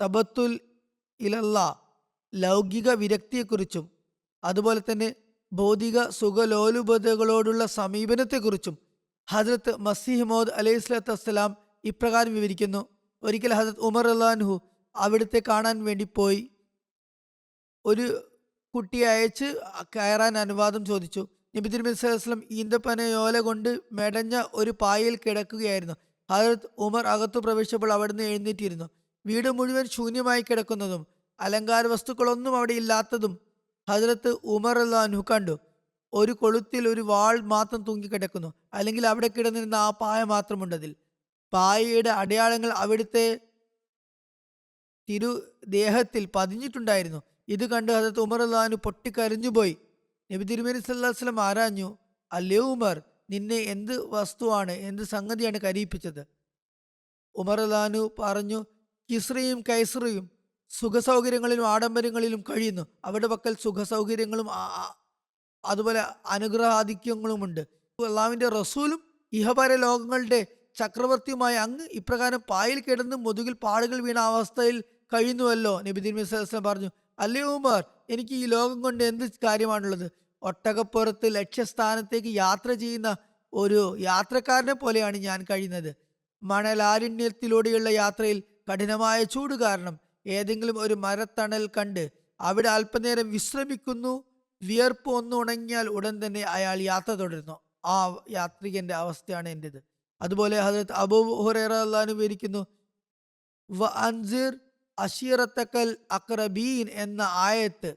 തബത്തുൽ ഇലല്ലാ, ലൗകിക വിരക്തിയെക്കുറിച്ചും അതുപോലെ തന്നെ ഭൗതിക സുഖലോലുപതകളോടുള്ള സമീപനത്തെക്കുറിച്ചും ഹദ്രത്ത് മസീഹ് മൗദ് അലൈഹി സ്വലാത്തു വസ്സലാം ഇപ്രകാരം വിവരിക്കുന്നു. ഒരിക്കൽ ഹദ്രത്ത് ഉമർ റളിയല്ലാഹു അൻഹു അവിടുത്തെ കാണാൻ വേണ്ടി പോയി. ഒരു കുട്ടിയെ അയച്ച് കയറാൻ അനുവാദം ചോദിച്ചു. നബി തിരുമേനി സല്ലല്ലാഹു അലൈഹി വസല്ലം ഈന്തപ്പനയോല കൊണ്ട് മെടഞ്ഞ ഒരു പായയിൽ കിടക്കുകയായിരുന്നു. ഹദ്രത്ത് ഉമർ അകത്തു പ്രവേശിച്ചപ്പോൾ അവിടുന്ന് എഴുന്നേറ്റിരുന്നു. വീട് മുഴുവൻ ശൂന്യമായി കിടക്കുന്നതും അലങ്കാര വസ്തുക്കളൊന്നും അവിടെ ഇല്ലാത്തതും ഹദ്രത്ത് ഉമർ റളിയല്ലാഹു അൻഹു കണ്ടു. ഒരു കൊളുത്തിൽ ഒരു വാൾ മാത്രം തൂങ്ങിക്കിടക്കുന്നു. അല്ലെങ്കിൽ അവിടെ കിടന്നിരുന്ന ആ പായ മാത്രമുണ്ടതിൽ. പായയുടെ അടയാളങ്ങൾ അവിടുത്തെ തിരുദേഹത്തിൽ പതിഞ്ഞിട്ടുണ്ടായിരുന്നു. ഇത് കണ്ട് ഹദ്രത്ത് ഉമർ റളിയല്ലാഹു അൻഹു പൊട്ടിക്കരഞ്ഞുപോയി. നബി തിരുമേനി സല്ലല്ലാഹു അലൈഹി വസല്ലം ആരാഞ്ഞു, അല്ലയോ ഉമർ, നിന്നെ എന്ത് വസ്തുവാണ്, എന്ത് സംഗതിയാണ് കരയിപ്പിച്ചത്? ഉമർ റളിയല്ലാഹു അൻഹു പറഞ്ഞു, കിസ്രയും കൈസറയും സുഖസൗകര്യങ്ങളിലും ആഡംബരങ്ങളിലും കഴിയുന്നു. അവരുടെ പക്കൽ സുഖസൗകര്യങ്ങളും അതുപോലെ അനുഗ്രഹാധിക്യങ്ങളുമുണ്ട്. അള്ളാഹുവിന്റെ റസൂലും ഇഹപര ലോകങ്ങളുടെ ചക്രവർത്തിയുമായ അങ്ങ് ഇപ്രകാരം പായിൽ കിടന്ന് മുതുകിൽ പാടുകൾ വീണ അവസ്ഥയിൽ കഴിയുന്നുവല്ലോ. നബി തിരുമേനി സല്ലല്ലാഹു അലൈഹി വസല്ലം പറഞ്ഞു, അല്ലയോ ഉമർ, എനിക്ക് ഈ ലോകം കൊണ്ട് എന്ത് കാര്യമാണുള്ളത്? ഒട്ടകപ്പുറത്ത് ലക്ഷ്യസ്ഥാനത്തേക്ക് യാത്ര ചെയ്യുന്ന ഒരു യാത്രക്കാരനെ പോലെയാണ് ഞാൻ കഴിയുന്നത്. മണലാരണ്യത്തിലൂടെയുള്ള യാത്രയിൽ കഠിനമായ ചൂട് കാരണം ഏതെങ്കിലും ഒരു മരത്തണൽ കണ്ട് അവിടെ അല്പനേരം വിശ്രമിക്കുന്നു. വിയർപ്പ് ഒന്ന് ഉണങ്ങിയാൽ ഉടൻ തന്നെ അയാൾ യാത്ര തുടരുന്നു. ആ യാത്രികന്റെ അവസ്ഥയാണ് എൻ്റെത്. അതുപോലെ ഹദരത്ത് അബൂ ഹുറൈറ റളിയല്ലാഹു അൻഹു വിവരിക്കുന്നു, വ അൻസിർ അശീറത്തക്കൽ അഖ്റബീൻ എന്ന ആയത്ത്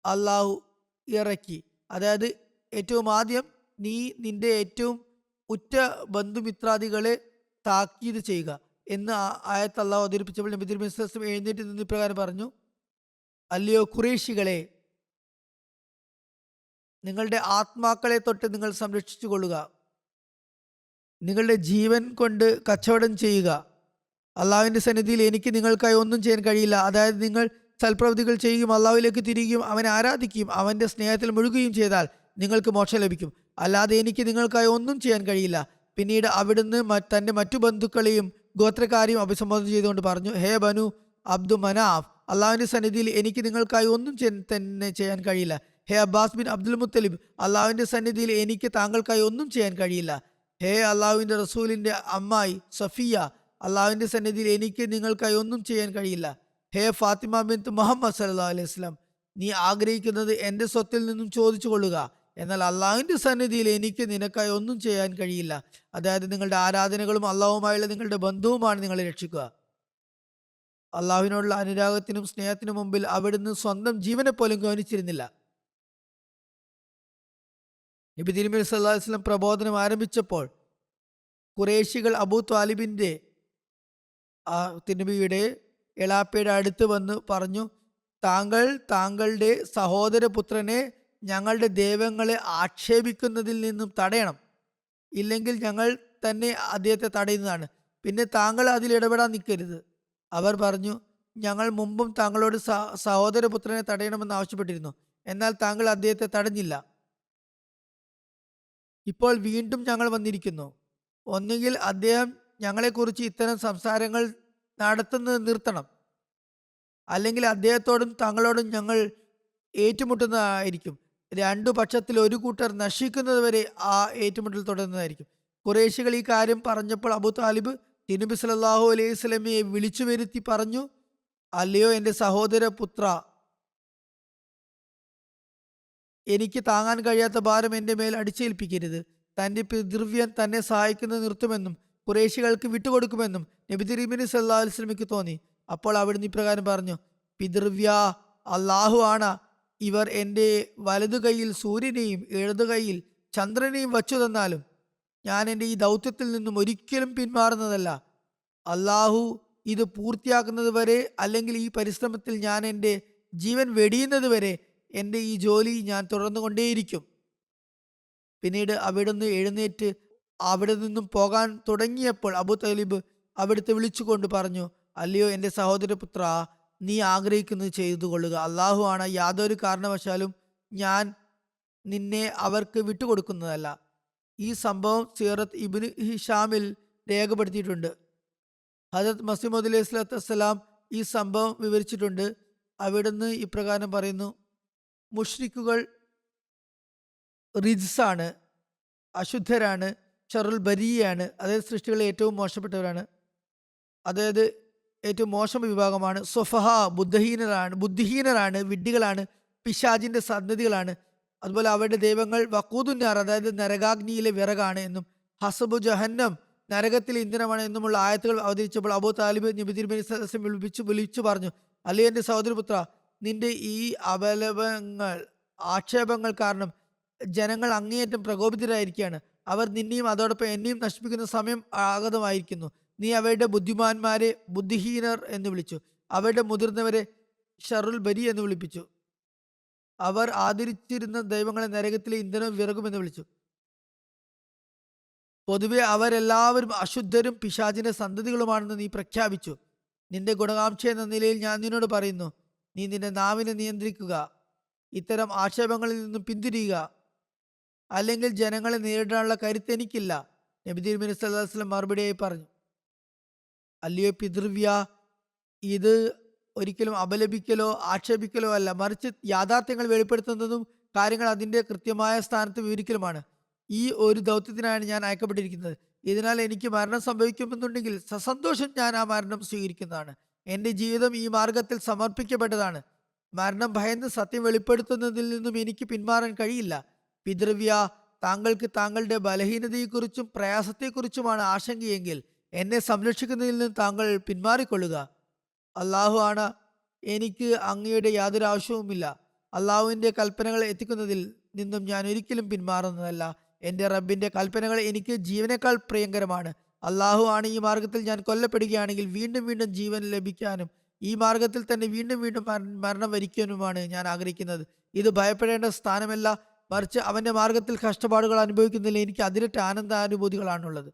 അള്ളാഹു ഇറക്കി. അതായത് ഏറ്റവും ആദ്യം നീ നിന്റെ ഏറ്റവും ഉറ്റ ബന്ധുമിത്രാദികളെ താക്കീത് ചെയ്യുക എന്ന് ആയത്ത് അള്ളാഹു അവതരിപ്പിച്ചപ്പോൾ നബി തിരുമേനി സല്ലല്ലാഹു അലൈഹി വസല്ലം എഴുന്നേറ്റ് നിന്ന് ഇപ്രകാരം പറഞ്ഞു, അല്ലയോ ഖുറൈശികളെ, നിങ്ങളുടെ ആത്മാക്കളെ തൊട്ട് നിങ്ങൾ സംരക്ഷിച്ചു കൊള്ളുക. നിങ്ങളുടെ ജീവൻ കൊണ്ട് കച്ചവടം ചെയ്യുക. അള്ളാഹുവിന്റെ സന്നിധിയിൽ എനിക്ക് നിങ്ങൾക്കായി ഒന്നും ചെയ്യാൻ കഴിയില്ല. അതായത് നിങ്ങൾ സൽപ്രവൃത്തികൾ ചെയ്യുകയും അള്ളാഹുവിലേക്ക് തിരികുകയും അവനെ ആരാധിക്കുകയും അവന്റെ സ്നേഹത്തിൽ മുഴുകുകയും ചെയ്താൽ നിങ്ങൾക്ക് മോക്ഷം ലഭിക്കും. അല്ലാതെ എനിക്ക് നിങ്ങൾക്കായി ഒന്നും ചെയ്യാൻ കഴിയില്ല. പിന്നീട് അവിടുന്ന് തന്റെ മറ്റു ബന്ധുക്കളെയും ഗോത്രക്കാരെയും അഭിസംബോധന ചെയ്തുകൊണ്ട് പറഞ്ഞു, ഹേ ബനു അബ്ദു മനാഫ്, അള്ളാഹുവിന്റെ സന്നിധിയിൽ എനിക്ക് നിങ്ങൾക്കായി ഒന്നും തന്നെ ചെയ്യാൻ കഴിയില്ല. ഹേ അബ്ബാസ് ബിൻ അബ്ദുൽ മുത്തലിബ്, അള്ളാഹുവിന്റെ സന്നിധിയിൽ എനിക്ക് താങ്കൾക്കായി ഒന്നും ചെയ്യാൻ കഴിയില്ല. ഹേ അള്ളാഹുവിന്റെ റസൂലിന്റെ അമ്മായി സഫിയ, അള്ളാഹുവിന്റെ സന്നിധിയിൽ എനിക്ക് നിങ്ങൾക്കായി ഒന്നും ചെയ്യാൻ കഴിയില്ല. ഹേ ഫാത്തിമ ബിൻത്ത് മുഹമ്മദ് സല്ലല്ലാഹു അലൈഹി വസല്ലം, നീ ആഗ്രഹിക്കുന്നത് എന്റെ സ്വത്തിൽ നിന്നും ചോദിച്ചു കൊള്ളുക. എന്നാൽ അള്ളാഹുവിന്റെ സന്നിധിയിൽ എനിക്ക് നിനക്കായി ഒന്നും ചെയ്യാൻ കഴിയില്ല. അതായത് നിങ്ങളുടെ ആരാധനകളും അള്ളാഹുമായുള്ള നിങ്ങളുടെ ബന്ധവുമാണ് നിങ്ങളെ രക്ഷിക്കുക. അള്ളാഹുവിനോടുള്ള അനുരാഗത്തിനും സ്നേഹത്തിനും മുമ്പിൽ അവിടുന്ന് സ്വന്തം ജീവനെ പോലും ഗൗനിച്ചിരുന്നില്ല. നബി തിരുമേനി സല്ലല്ലാഹു അലൈഹി വസല്ലം പ്രബോധനം ആരംഭിച്ചപ്പോൾ ഖുറൈശികൾ അബൂ ത്വാലിബിന്റെ ആ തിരുനബിയുടെ എളാപ്പയുടെ അടുത്ത് വന്ന് പറഞ്ഞു, താങ്കൾ താങ്കളുടെ സഹോദരപുത്രനെ ഞങ്ങളുടെ ദൈവങ്ങളെ ആക്ഷേപിക്കുന്നതിൽ നിന്നും തടയണം, ഇല്ലെങ്കിൽ ഞങ്ങൾ തന്നെ അദ്ദേഹത്തെ തടയുന്നതാണ്. പിന്നെ താങ്കൾ അതിൽ ഇടപെടാൻ നിൽക്കരുത്. അവർ പറഞ്ഞു, ഞങ്ങൾ മുമ്പും താങ്കളോട് സഹോദരപുത്രനെ തടയണമെന്ന് ആവശ്യപ്പെട്ടിരുന്നു, എന്നാൽ താങ്കൾ അദ്ദേഹത്തെ തടഞ്ഞില്ല. ഇപ്പോൾ വീണ്ടും ഞങ്ങൾ വന്നിരിക്കുന്നു. ഒന്നുകിൽ അദ്ദേഹം ഞങ്ങളെക്കുറിച്ച് ഇത്തരം സംസാരങ്ങൾ നടത്തുന്നത് നിർത്തണം, അല്ലെങ്കിൽ അദ്ദേഹത്തോടും താങ്കളോടും ഞങ്ങൾ ഏറ്റുമുട്ടുന്നതായിരിക്കും. രണ്ടു പക്ഷത്തിൽ ഒരു കൂട്ടർ നശിക്കുന്നത് വരെ ആ ഏറ്റുമുട്ടൽ തുടരുന്നതായിരിക്കും. ഖുറൈശികൾ ഈ കാര്യം പറഞ്ഞപ്പോൾ അബൂ താലിബ് തിരുനബി സല്ലല്ലാഹു അലൈഹി വസല്ലമയെ വിളിച്ചു വരുത്തി പറഞ്ഞു, അല്ലയോ എൻ്റെ സഹോദര പുത്ര, എനിക്ക് താങ്ങാൻ കഴിയാത്ത ഭാരം എൻ്റെ മേൽ അടിച്ചേൽപ്പിക്കരുത്. തൻ്റെ പിതൃവ്യൻ തന്നെ സഹായിക്കുന്നത് നിർത്തുമെന്നും ഖുറൈശികൾക്ക് വിട്ടുകൊടുക്കുമെന്നും നബി തിരുമേനി സല്ലല്ലാഹു അലൈഹി വസല്ലമയ്ക്ക് തോന്നി. അപ്പോൾ അവിടുന്ന് ഇപ്രകാരം പറഞ്ഞു, പിതൃവ്യ അള്ളാഹു ആണ്. ഇവർ എൻ്റെ വലതു കൈയിൽ സൂര്യനെയും ഇടതു കൈയിൽ ചന്ദ്രനെയും വച്ചു തന്നാലും ഞാൻ എൻ്റെ ഈ ദൗത്യത്തിൽ നിന്നും ഒരിക്കലും പിന്മാറുന്നതല്ല. അള്ളാഹു ഇത് പൂർത്തിയാക്കുന്നത് വരെ, അല്ലെങ്കിൽ ഈ പരിശ്രമത്തിൽ ഞാൻ എൻ്റെ ജീവൻ വെടിയുന്നത് വരെ എൻ്റെ ഈ ജോലി ഞാൻ തുടർന്നുകൊണ്ടേയിരിക്കും. പിന്നീട് അവിടുന്ന് എഴുന്നേറ്റ് അവിടെ നിന്നും പോകാൻ തുടങ്ങിയപ്പോൾ അബൂ തലീബ് അവിടുത്തെ വിളിച്ചുകൊണ്ട് പറഞ്ഞു, അല്ലയോ എൻ്റെ സഹോദരപുത്ര, നീ ആഗ്രഹിക്കുന്നത് ചെയ്തു കൊള്ളുക. അള്ളാഹു ആണ്. യാതൊരു കാരണവശാലും ഞാൻ നിന്നെ അവർക്ക് വിട്ടുകൊടുക്കുന്നതല്ല. ഈ സംഭവം സീറത്ത് ഇബ്നു ഹിഷാമിൽ രേഖപ്പെടുത്തിയിട്ടുണ്ട്. ഹദരത്ത് മസീഹ് മൗഊദ് അലൈഹി സ്വലാത്തു വസ്സലാം ഈ സംഭവം വിവരിച്ചിട്ടുണ്ട്. അവിടുന്ന് ഇപ്രകാരം പറയുന്നു, മുഷ്രിക്കുകൾ റിജ്സാണ്, അശുദ്ധരാണ്, ഷറുൽ ബരിയാണ്, അതായത് സൃഷ്ടികളിൽ ഏറ്റവും മോശപ്പെട്ടവരാണ്, അതായത് ഏറ്റവും മോശം വിഭാഗമാണ്. സ്വഫഹ ബുദ്ധിഹീനരാണ്, വിഡ്ഢികളാണ്, പിശാജിന്റെ സന്തതികളാണ്. അതുപോലെ അവരുടെ ദൈവങ്ങൾ വഖൂദുന്നാർ, അതായത് നരകാഗ്നിയിലെ വിറകാണ് എന്നും ഹസബു ജഹന്നം, നരകത്തിലെ ഇന്ധനമാണ് എന്നുമുള്ള ആയത്തുകൾ അവതരിച്ചപ്പോൾ അബൂ താലിബ് നബി തിരുമേനി സല്ലല്ലാഹു അലൈഹി വസല്ലം വിളിച്ചു പറഞ്ഞു, അല്ലേ എൻ്റെ സഹോദരപുത്ര, നിന്റെ ഈ ആക്ഷേപങ്ങൾ കാരണം ജനങ്ങൾ അങ്ങേയറ്റം പ്രകോപിതരായിരിക്കുകയാണ്. അവർ നിന്നെയും അതോടൊപ്പം എന്നെയും നശിപ്പിക്കുന്ന സമയം ആഗതമായിരിക്കുന്നു. നീ അവരുടെ ബുദ്ധിമാന്മാരെ ബുദ്ധിഹീനർ എന്ന് വിളിച്ചു, അവരുടെ മുതിർന്നവരെ ഷറുൽ ബരി എന്ന് വിളിപ്പിച്ചു. അവർ ആദരിച്ചിരുന്ന ദൈവങ്ങളെ നരകത്തിലെ ഇന്ധനവും വിറകുമെന്ന് വിളിച്ചു. പൊതുവെ അവരെല്ലാവരും അശുദ്ധരും പിശാചിന്റെ സന്തതികളുമാണെന്ന് നീ പ്രഖ്യാപിച്ചു. നിന്റെ ഗുണകാംക്ഷ എന്ന നിലയിൽ ഞാൻ നിന്നോട് പറയുന്നു, നീ നിന്റെ നാവിനെ നിയന്ത്രിക്കുക, ഇത്തരം ആക്ഷേപങ്ങളിൽ നിന്നും പിന്തിരിയുക, അല്ലെങ്കിൽ ജനങ്ങളെ നേരിടാനുള്ള കരുത്ത് എനിക്കില്ല. നബി തിരുമേനി സല്ലല്ലാഹു അലൈഹി വസല്ലം മറുപടിയായി പറഞ്ഞു, അല്ലയോ പിതൃവ്യ, ഇത് ഒരിക്കലും അപലപിക്കലോ ആക്ഷേപിക്കലോ അല്ല, മറിച്ച് യാഥാർത്ഥ്യങ്ങൾ വെളിപ്പെടുത്തുന്നതും കാര്യങ്ങൾ അതിൻ്റെ കൃത്യമായ സ്ഥാനത്ത് വിവരിക്കലുമാണ്. ഈ ഒരു ദൗത്യത്തിനാണ് ഞാൻ അയക്കപ്പെട്ടിരിക്കുന്നത്. ഇതിനാൽ എനിക്ക് മരണം സംഭവിക്കുമെന്നുണ്ടെങ്കിൽ സസന്തോഷം ഞാൻ ആ മരണം സ്വീകരിക്കുന്നതാണ്. എൻ്റെ ജീവിതം ഈ മാർഗത്തിൽ സമർപ്പിക്കപ്പെട്ടതാണ്. മരണം ഭയന്ന് സത്യം വെളിപ്പെടുത്തുന്നതിൽ നിന്നും എനിക്ക് പിന്മാറാൻ കഴിയില്ല. പിതൃവ്യ, താങ്കൾക്ക് താങ്കളുടെ ബലഹീനതയെക്കുറിച്ചും പ്രയാസത്തെക്കുറിച്ചുമാണ് ആശങ്കയെങ്കിൽ എന്നെ സംരക്ഷിക്കുന്നതിൽ നിന്ന് താങ്കൾ പിന്മാറിക്കൊള്ളുക. അള്ളാഹു ആണ്. എനിക്ക് അങ്ങയുടെ യാതൊരു ആവശ്യവുമില്ല. അള്ളാഹുവിൻ്റെ കൽപ്പനകൾ എത്തിക്കുന്നതിൽ നിന്നും ഞാൻ ഒരിക്കലും പിന്മാറുന്നതല്ല. എൻ്റെ റബ്ബിൻ്റെ കൽപ്പനകൾ എനിക്ക് ജീവനേക്കാൾ പ്രിയങ്കരമാണ്. അള്ളാഹു ആണ്. ഈ മാർഗത്തിൽ ഞാൻ കൊല്ലപ്പെടുകയാണെങ്കിൽ വീണ്ടും വീണ്ടും ജീവൻ ലഭിക്കാനും ഈ മാർഗത്തിൽ തന്നെ വീണ്ടും വീണ്ടും മരണം വരിക്കാനുമാണ് ഞാൻ ആഗ്രഹിക്കുന്നത്. ഇത് ഭയപ്പെടേണ്ട സ്ഥാനമല്ല, മറിച്ച് അവൻ്റെ മാർഗത്തിൽ കഷ്ടപ്പാടുകൾ അനുഭവിക്കുന്നതിൽ എനിക്ക് അതിരറ്റ ആനന്ദാനുഭൂതികളാണുള്ളത്.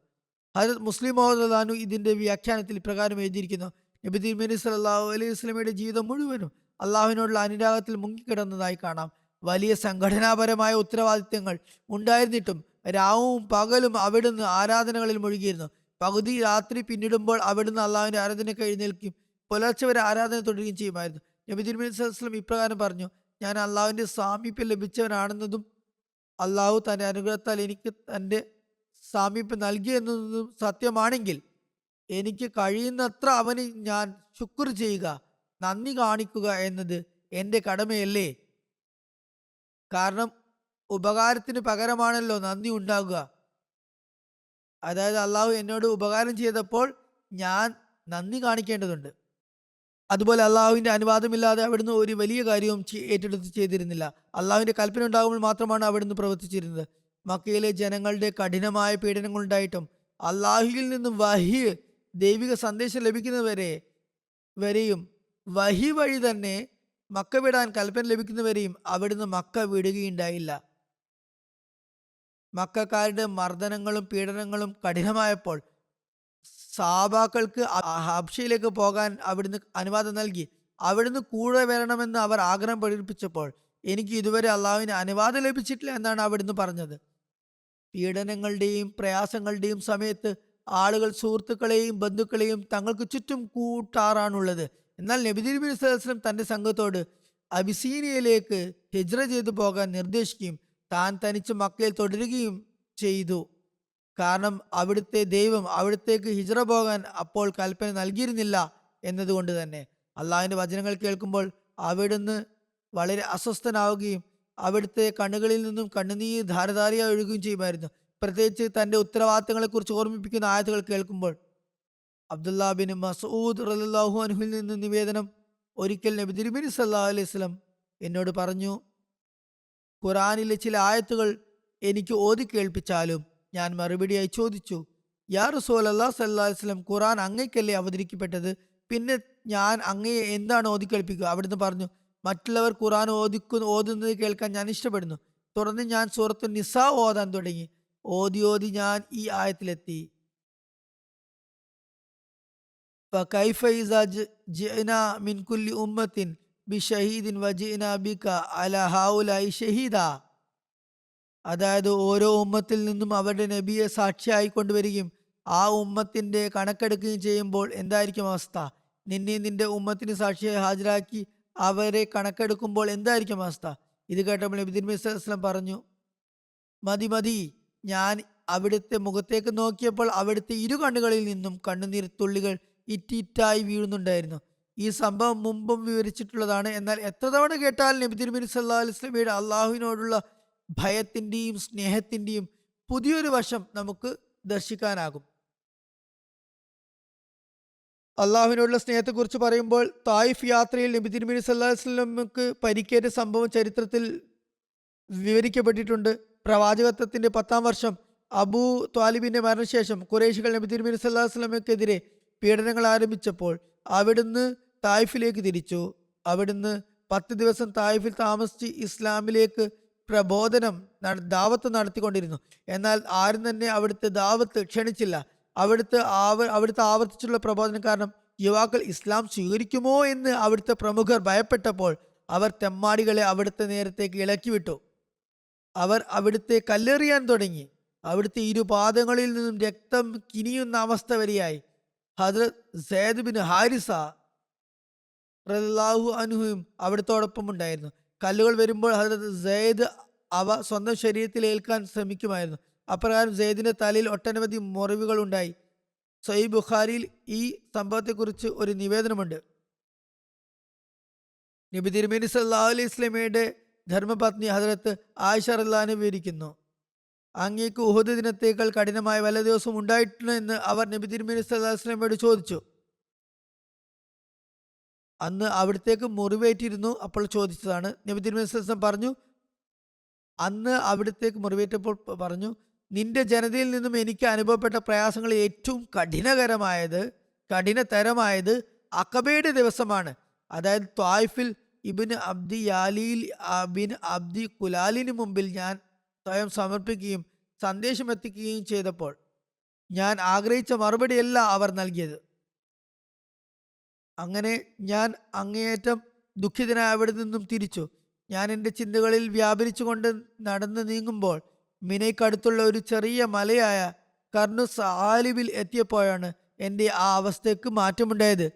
ഹദരത്ത് മുസ്ലിം മൗഊദ് ഇതിൻ്റെ വ്യാഖ്യാനത്തിൽ ഇപ്രകാരം എഴുതിയിരിക്കുന്നു, നബി തിരുമേനി സല്ലല്ലാഹു അലൈഹി വസല്ലമയുടെ ജീവിതം മുഴുവനും അള്ളാഹുവിനോടുള്ള അനുരാഗത്തിൽ മുങ്ങിക്കിടന്നതായി കാണാം. വലിയ സംഘടനാപരമായ ഉത്തരവാദിത്തങ്ങൾ ഉണ്ടായിരുന്നിട്ടും രാവും പകലും അവിടുന്ന് ആരാധനകളിൽ മുഴുകിയിരുന്നു. പകുതി രാത്രി പിന്നിടുമ്പോൾ അവിടുന്ന് അള്ളാഹുവിന്റെ ആരാധനയ്ക്ക് എഴുന്നേൽക്കും, പുലർച്ചെ വരെ ആരാധന തുടരുകയും ചെയ്യുമായിരുന്നു. നബി തിരുമേനി സല്ലല്ലാഹു അലൈഹി വസല്ലം ഇപ്രകാരം പറഞ്ഞു, ഞാൻ അള്ളാഹുവിന്റെ സാമീപ്യം ലഭിച്ചവനാണെന്നതും അള്ളാഹു തന്റെ അനുഗ്രഹത്താൽ എനിക്ക് തന്റെ സാമീപ്യം നൽകിയെന്നതും സത്യമാണെങ്കിൽ എനിക്ക് കഴിയുന്നത്ര അവന് ഞാൻ ശുക്ർ ചെയ്യുക, നന്ദി കാണിക്കുക എന്നത് എൻ്റെ കടമയല്ലേ? കാരണം ഉപകാരത്തിന് പകരമാണല്ലോ നന്ദി ഉണ്ടാകുക. അതായത് അള്ളാഹു എന്നോട് ഉപകാരം ചെയ്തപ്പോൾ ഞാൻ നന്ദി കാണിക്കേണ്ടതുണ്ട്. അതുപോലെ അള്ളാഹുവിന്റെ അനുവാദമില്ലാതെ അവിടുന്ന് ഒരു വലിയ കാര്യവും ഏറ്റെടുത്ത് ചെയ്തിരുന്നില്ല. അള്ളാഹുവിന്റെ കൽപ്പന ഉണ്ടാകുമ്പോൾ മാത്രമാണ് അവിടുന്ന് പ്രവർത്തിച്ചിരുന്നത്. മക്കയിലെ ജനങ്ങളുടെ കഠിനമായ പീഡനങ്ങളുണ്ടായിട്ടും അള്ളാഹുവിൽ നിന്നും വഹി ദൈവിക സന്ദേശം വരെയും വഹി വഴി തന്നെ മക്ക വിടാൻ കൽപ്പന ലഭിക്കുന്നവരെയും അവിടുന്ന് മക്ക വിടുകയുണ്ടായില്ല. മക്കാരുടെ മർദ്ദനങ്ങളും പീഡനങ്ങളും കഠിനമായപ്പോൾ സഹാബാക്കൾക്ക് ഹബ്ഷയിലേക്ക് പോകാൻ അവിടുന്ന് അനുവാദം നൽകി. അവിടുന്ന് കൂടെ വരണമെന്ന് അവർ ആഗ്രഹം പ്രകടിപ്പിച്ചപ്പോൾ എനിക്ക് ഇതുവരെ അള്ളാഹുവിന് അനുവാദം ലഭിച്ചിട്ടില്ല എന്നാണ് അവിടുന്ന് പറഞ്ഞത്. പീഡനങ്ങളുടെയും പ്രയാസങ്ങളുടെയും സമയത്ത് ആളുകൾ സുഹൃത്തുക്കളെയും ബന്ധുക്കളെയും തങ്ങൾക്ക് ചുറ്റും കൂട്ടാറാണുള്ളത്. എന്നാൽ നബി തിരുമേനി സ്വല്ലല്ലാഹു അലൈഹി വസല്ലം തന്റെ സംഘത്തോട് അബിസീനിയയിലേക്ക് ഹിജ്റ ചെയ്തു പോകാൻ നിർദ്ദേശിക്കുകയും താൻ തനിച്ച് മക്കയിൽ തുടരുകയും ചെയ്തു. കാരണം അവിടുത്തെ ദൈവം അവിടത്തേക്ക് ഹിജ്റ പോകാൻ അപ്പോൾ കൽപ്പന നൽകിയിരുന്നില്ല എന്നതുകൊണ്ട് തന്നെ. അള്ളാഹുവിന്റെ വചനങ്ങൾ കേൾക്കുമ്പോൾ അവിടുന്ന് വളരെ അസ്വസ്ഥനാവുകയും അവിടുത്തെ കണ്ണുകളിൽ നിന്നും കണ്ണുനീർ ധാരധാരയായി ഒഴുകുകയും ചെയ്യുമായിരുന്നു. പ്രത്യേകിച്ച് തന്റെ ഉത്തരവാദിത്തങ്ങളെക്കുറിച്ച് ഓർമ്മിപ്പിക്കുന്ന ആയത്തുകൾ കേൾക്കുമ്പോൾ. അബ്ദുല്ലാ ബിൻ മസ്ഊദ് റളിയല്ലാഹു അൻഹുവിൽ നിന്ന് നിവേദനം, ഒരിക്കൽ നബി തിരുമേനി സല്ലല്ലാഹു അലൈഹി വസല്ലം എന്നോട് പറഞ്ഞു, ഖുർആനിലെ ചില ആയത്തുകൾ എനിക്ക് ഓതി കേൾപ്പിച്ചാലും. ഞാൻ മറുപടിയായി ചോദിച്ചു, യാ റസൂലല്ലാഹ് സല്ലല്ലാഹു അലൈഹി വസല്ലം, ഖുർആൻ അങ്ങയ്ക്കല്ലേ അവതരിക്കപ്പെട്ടത്, പിന്നെ ഞാൻ അങ്ങയെ എന്താണ് ഓതി കേൾപ്പിക്കുക? അവിടുന്ന് പറഞ്ഞു, മറ്റുള്ളവർ ഖുർആൻ ഓതുന്നത് കേൾക്കാൻ ഞാൻ ഇഷ്ടപ്പെടുന്നു. തുടർന്ന് ഞാൻ സൂറത്തു നിസാ ഓതാൻ തുടങ്ങി. ഓതി ഞാൻ ഈ ആയത്തിലെത്തി. فكيف إذا جئنا من كل أمة بشهيد وجئنا بك على هؤلاء شهيدا. അതായത് ഓരോ ഉമ്മത്തിൽ നിന്നും അവരുടെ നബിയെ സാക്ഷിയായി കൊണ്ടുവരികയും ആ ഉമ്മത്തിന്റെ കണക്കെടുക്കുകയും ചെയ്യുമ്പോൾ എന്തായിരിക്കും അവസ്ഥ? നിന്നെ നിന്റെ ഉമ്മത്തിന് സാക്ഷിയായി ഹാജരാക്കി അവരെ കണക്കെടുക്കുമ്പോൾ എന്തായിരിക്കും അവസ്ഥ? ഇത് കേട്ടപ്പോൾ നബി തിരുമേനി സ്വല്ലല്ലാഹു അലൈഹി വസല്ലം പറഞ്ഞു, മതി. ഞാൻ അവിടുത്തെ മുഖത്തേക്ക് നോക്കിയപ്പോൾ അവിടുത്തെ ഇരു കണ്ണുകളിൽ നിന്നും കണ്ണുനീർ തുള്ളികൾ ഇറ്റിറ്റായി വീഴുന്നുണ്ടായിരുന്നു. ഈ സംഭവം മുമ്പും വിവരിച്ചിട്ടുള്ളതാണ്. എന്നാൽ എത്ര തവണ കേട്ടാൽ നബി തിരുമേനി സല്ലല്ലാഹു അലൈഹി വസല്ലമയുടെ അള്ളാഹുവിനോടുള്ള ഭയത്തിന്റെയും സ്നേഹത്തിന്റെയും പുതിയൊരു വശം നമുക്ക് ദർശിക്കാനാകും. അള്ളാഹുവിനോടുള്ള സ്നേഹത്തെക്കുറിച്ച് പറയുമ്പോൾ, തായിഫ് യാത്രയിൽ നബി തിരുമേനി സല്ലല്ലാഹു അലൈഹി വസല്ലമക്ക് പരിക്കേറ്റ സംഭവം ചരിത്രത്തിൽ വിവരിക്കപ്പെട്ടിട്ടുണ്ട്. പ്രവാചകത്വത്തിന്റെ 10-ാം വർഷം അബൂ ത്വാലിബിന്റെ മരണശേഷം ഖുറൈശികൾ നബി തിരുമേനി സല്ലല്ലാഹു അലൈഹി വസല്ലമക്കെതിരെ പീഡനങ്ങൾ ആരംഭിച്ചപ്പോൾ അവിടുന്ന് തായിഫിലേക്ക് തിരിച്ചു. അവിടുന്ന് 10 ദിവസം തായിഫിൽ താമസിച്ച് ഇസ്ലാമിലേക്ക് ദാവത്ത് നടത്തിക്കൊണ്ടിരുന്നു. എന്നാൽ ആരും തന്നെ അവിടുത്തെ ദാവത്ത് ക്ഷണിച്ചില്ല. അവിടുത്തെ ആവർത്തിച്ചുള്ള പ്രബോധനം കാരണം യുവാക്കൾ ഇസ്ലാം സ്വീകരിക്കുമോ എന്ന് അവിടുത്തെ പ്രമുഖർ ഭയപ്പെട്ടപ്പോൾ അവർ തെമ്മാടികളെ അവിടുത്തെ നേരത്തേക്ക് ഇളക്കിവിട്ടു. അവർ അവിടുത്തെ കല്ലെറിയാൻ തുടങ്ങി. അവിടുത്തെ ഇരുപാദങ്ങളിൽ നിന്നും രക്തം കിനിയുന്ന അവസ്ഥ വരെയായി. ഹദ്രത്ത് സയ്യിദ് ബിൻ ഹാരിസ റളിയല്ലാഹു അൻഹുവും അവിടുത്തോടൊപ്പം ഉണ്ടായിരുന്നു. കല്ലുകൾ വരുമ്പോൾ ഹദ്രത്ത് സയ്യിദ് അവ സ്വന്തം ശരീരത്തിൽ ഏൽക്കാൻ ശ്രമിക്കുമായിരുന്നു. അപ്രകാരം സയ്യിദിന്റെ തലയിൽ ഒട്ടനവധി മുറിവുകൾ ഉണ്ടായി. സഹീഹ് ബുഖാരിയിൽ ഈ സംഭവത്തെക്കുറിച്ച് ഒരു നിവേദനമുണ്ട്. നബി തിരുമേനി സല്ലല്ലാഹു അലൈഹി വസല്ലമയുടെ ധർമ്മപത്നി ഹദ്രത്ത് ആയിഷ റളിയല്ലാഹു അൻഹ വിവരിക്കുന്നു, അങ്ങേക്ക് ഉഹദ് ദിനത്തേക്കാൾ കഠിനമായ വല്ല ദിവസവും ഉണ്ടായിട്ടുണ്ട് എന്ന് അവർ നബി തിരുമേനി സല്ലല്ലാഹു അലൈഹി വസല്ലമയോട് ചോദിച്ചു. അന്ന് അവിടത്തേക്ക് മുറിവേറ്റിരുന്നു. അപ്പോൾ ചോദിച്ചതാണ്. നബി തിരുമേനി സല്ലല്ലാഹു അലൈഹി വസല്ലം പറഞ്ഞു, അന്ന് അവിടത്തേക്ക് മുറിവേറ്റപ്പോൾ പറഞ്ഞു, നിന്റെ ജനതയിൽ നിന്നും എനിക്ക് അനുഭവപ്പെട്ട പ്രയാസങ്ങൾ ഏറ്റവും കഠിനതരമായത് അഖബയുടെ ദിവസമാണ്. അതായത് ത്വായിഫിൽ ഇബ്നു അബ്ദി യാലിൽ ബിൻ അബ്ദി കുലാലിന് മുമ്പിൽ ഞാൻ സ്വയം സമർപ്പിക്കുകയും സന്ദേശം എത്തിക്കുകയും ചെയ്തപ്പോൾ ഞാൻ ആഗ്രഹിച്ച മറുപടിയല്ല അവർ നൽകിയത്. അങ്ങനെ ഞാൻ അങ്ങേയറ്റം ദുഃഖിതനായി അവിടെ നിന്നും തിരിച്ചു. ഞാൻ എൻ്റെ ചിന്തകളിൽ വ്യാപരിച്ചുകൊണ്ട് നടന്നു നീങ്ങുമ്പോൾ മിനയ്ക്കടുത്തുള്ള ഒരു ചെറിയ മലയായ കർണു സാലിബിൽ എത്തിയപ്പോഴാണ് എൻ്റെ ആ അവസ്ഥയ്ക്ക് മാറ്റമുണ്ടായത്.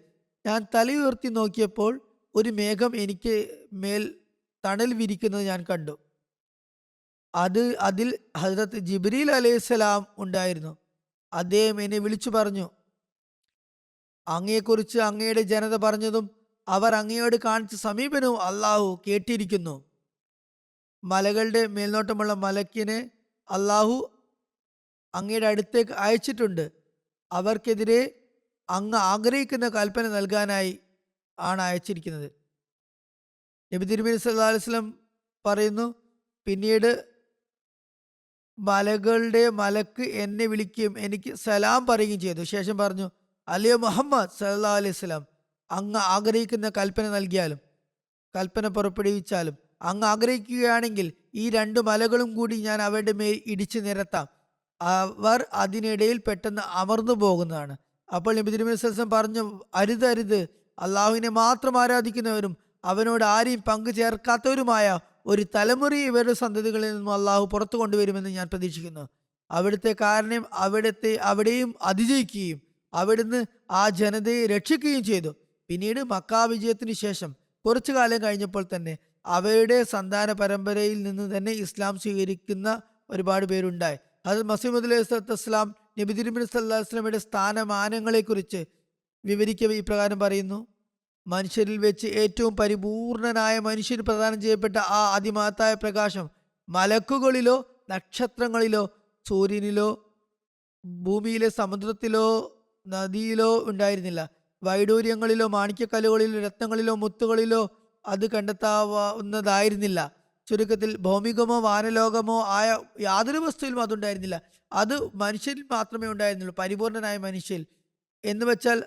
ഞാൻ തലയുയർത്തി നോക്കിയപ്പോൾ ഒരു മേഘം എനിക്ക് മേൽ തണൽ വിരിക്കുന്നത് ഞാൻ കണ്ടു. അതിൽ ഹസ്രത്ത് ജിബ്രീൽ അലൈഹിസ്സലാം ഉണ്ടായിരുന്നു. അദ്ദേഹം എന്നെ വിളിച്ചു പറഞ്ഞു, അങ്ങയെക്കുറിച്ച് അങ്ങയുടെ ജനത പറഞ്ഞതും അവർ അങ്ങയോട് കാണിച്ച സമീപനവും അള്ളാഹു കേട്ടിരിക്കുന്നു. മലകളുടെ മേൽനോട്ടമുള്ള മലക്കിനെ അള്ളാഹു അങ്ങയുടെ അടുത്തേക്ക് അയച്ചിട്ടുണ്ട്. അവർക്കെതിരെ അങ്ങ് ആഗ്രഹിക്കുന്ന കൽപ്പന നൽകാനായി ആണ് അയച്ചിരിക്കുന്നത്. നബി തിരുമേനി സല്ലല്ലാഹു അലൈഹി വസല്ലം പറയുന്നു, പിന്നീട് മലകളുടെ മലക്ക് എന്നെ വിളിക്കുകയും എനിക്ക് സലാം പറയുകയും ചെയ്തു. ശേഷം പറഞ്ഞു, അല്ലയോ മുഹമ്മദ് സല്ലല്ലാഹു അലൈഹി വസല്ലം, അങ്ങ് ആഗ്രഹിക്കുന്ന കൽപ്പന നൽകിയാലും കൽപ്പന പുറപ്പെടുവിച്ചാലും അങ്ങ് ആഗ്രഹിക്കുകയാണെങ്കിൽ ഈ രണ്ടു മലകളും കൂടി ഞാൻ അവരുടെ മേൽ ഇടിച്ചു നിരത്താം. അവർ അതിനിടയിൽ പെട്ടെന്ന് അമർന്നു പോകുന്നതാണ്. അപ്പോൾ നബി തിരുമേനി സ്വല്ലല്ലാഹു അലൈഹി വസല്ലം പറഞ്ഞു, അരുത് അരുത്, അള്ളാഹുവിനെ മാത്രം ആരാധിക്കുന്നവരും അവനോട് ആരെയും പങ്കു ചേർക്കാത്തവരുമായ ഒരു തലമുറയെ ഇവരുടെ സന്തതികളിൽ നിന്നും അള്ളാഹു പുറത്തു കൊണ്ടുവരുമെന്ന് ഞാൻ പ്രതീക്ഷിക്കുന്നു. അവിടുത്തെ കാരണം അവിടെയും അതിജയിക്കുകയും അവിടുന്ന് ആ ജനതയെ രക്ഷിക്കുകയും ചെയ്തു. പിന്നീട് മക്കാ വിജയത്തിനു ശേഷം കുറച്ചു കാലം കഴിഞ്ഞപ്പോൾ തന്നെ അവയുടെ സന്താന പരമ്പരയിൽ നിന്ന് തന്നെ ഇസ്ലാം സ്വീകരിക്കുന്ന ഒരുപാട് പേരുണ്ടായി. അത് മസീഹ് അലൈഹി സ്വലാത്തു വസ്സലാം നബി തിരുമേനി സല്ലല്ലാഹു അലൈഹി വസല്ലമയുടെ സ്ഥാനമാനങ്ങളെ കുറിച്ച് വിവരിക്കവേ ഇപ്രകാരം പറയുന്നു: മനുഷ്യരിൽ വെച്ച് ഏറ്റവും പരിപൂർണനായ മനുഷ്യന് പ്രദാനം ചെയ്യപ്പെട്ട ആ അതിമഹത്തായ പ്രകാശം മലക്കുകളിലോ നക്ഷത്രങ്ങളിലോ സൂര്യനിലോ ഭൂമിയിലെ സമുദ്രത്തിലോ നദിയിലോ ഉണ്ടായിരുന്നില്ല. വൈഡൂര്യങ്ങളിലോ മാണിക്യക്കല്ലുകളിലോ രത്നങ്ങളിലോ മുത്തുകളിലോ അത് കണ്ടെത്താവുന്നതായിരുന്നില്ല. ചുരുക്കത്തിൽ ഭൗമികമോ വാനലോകമോ ആയ യാതൊരു വസ്തുവിലും അതുണ്ടായിരുന്നില്ല. അത് മനുഷ്യരിൽ മാത്രമേ ഉണ്ടായിരുന്നുള്ളൂ, പരിപൂർണനായ മനുഷ്യൽ എന്ന് വെച്ചാൽ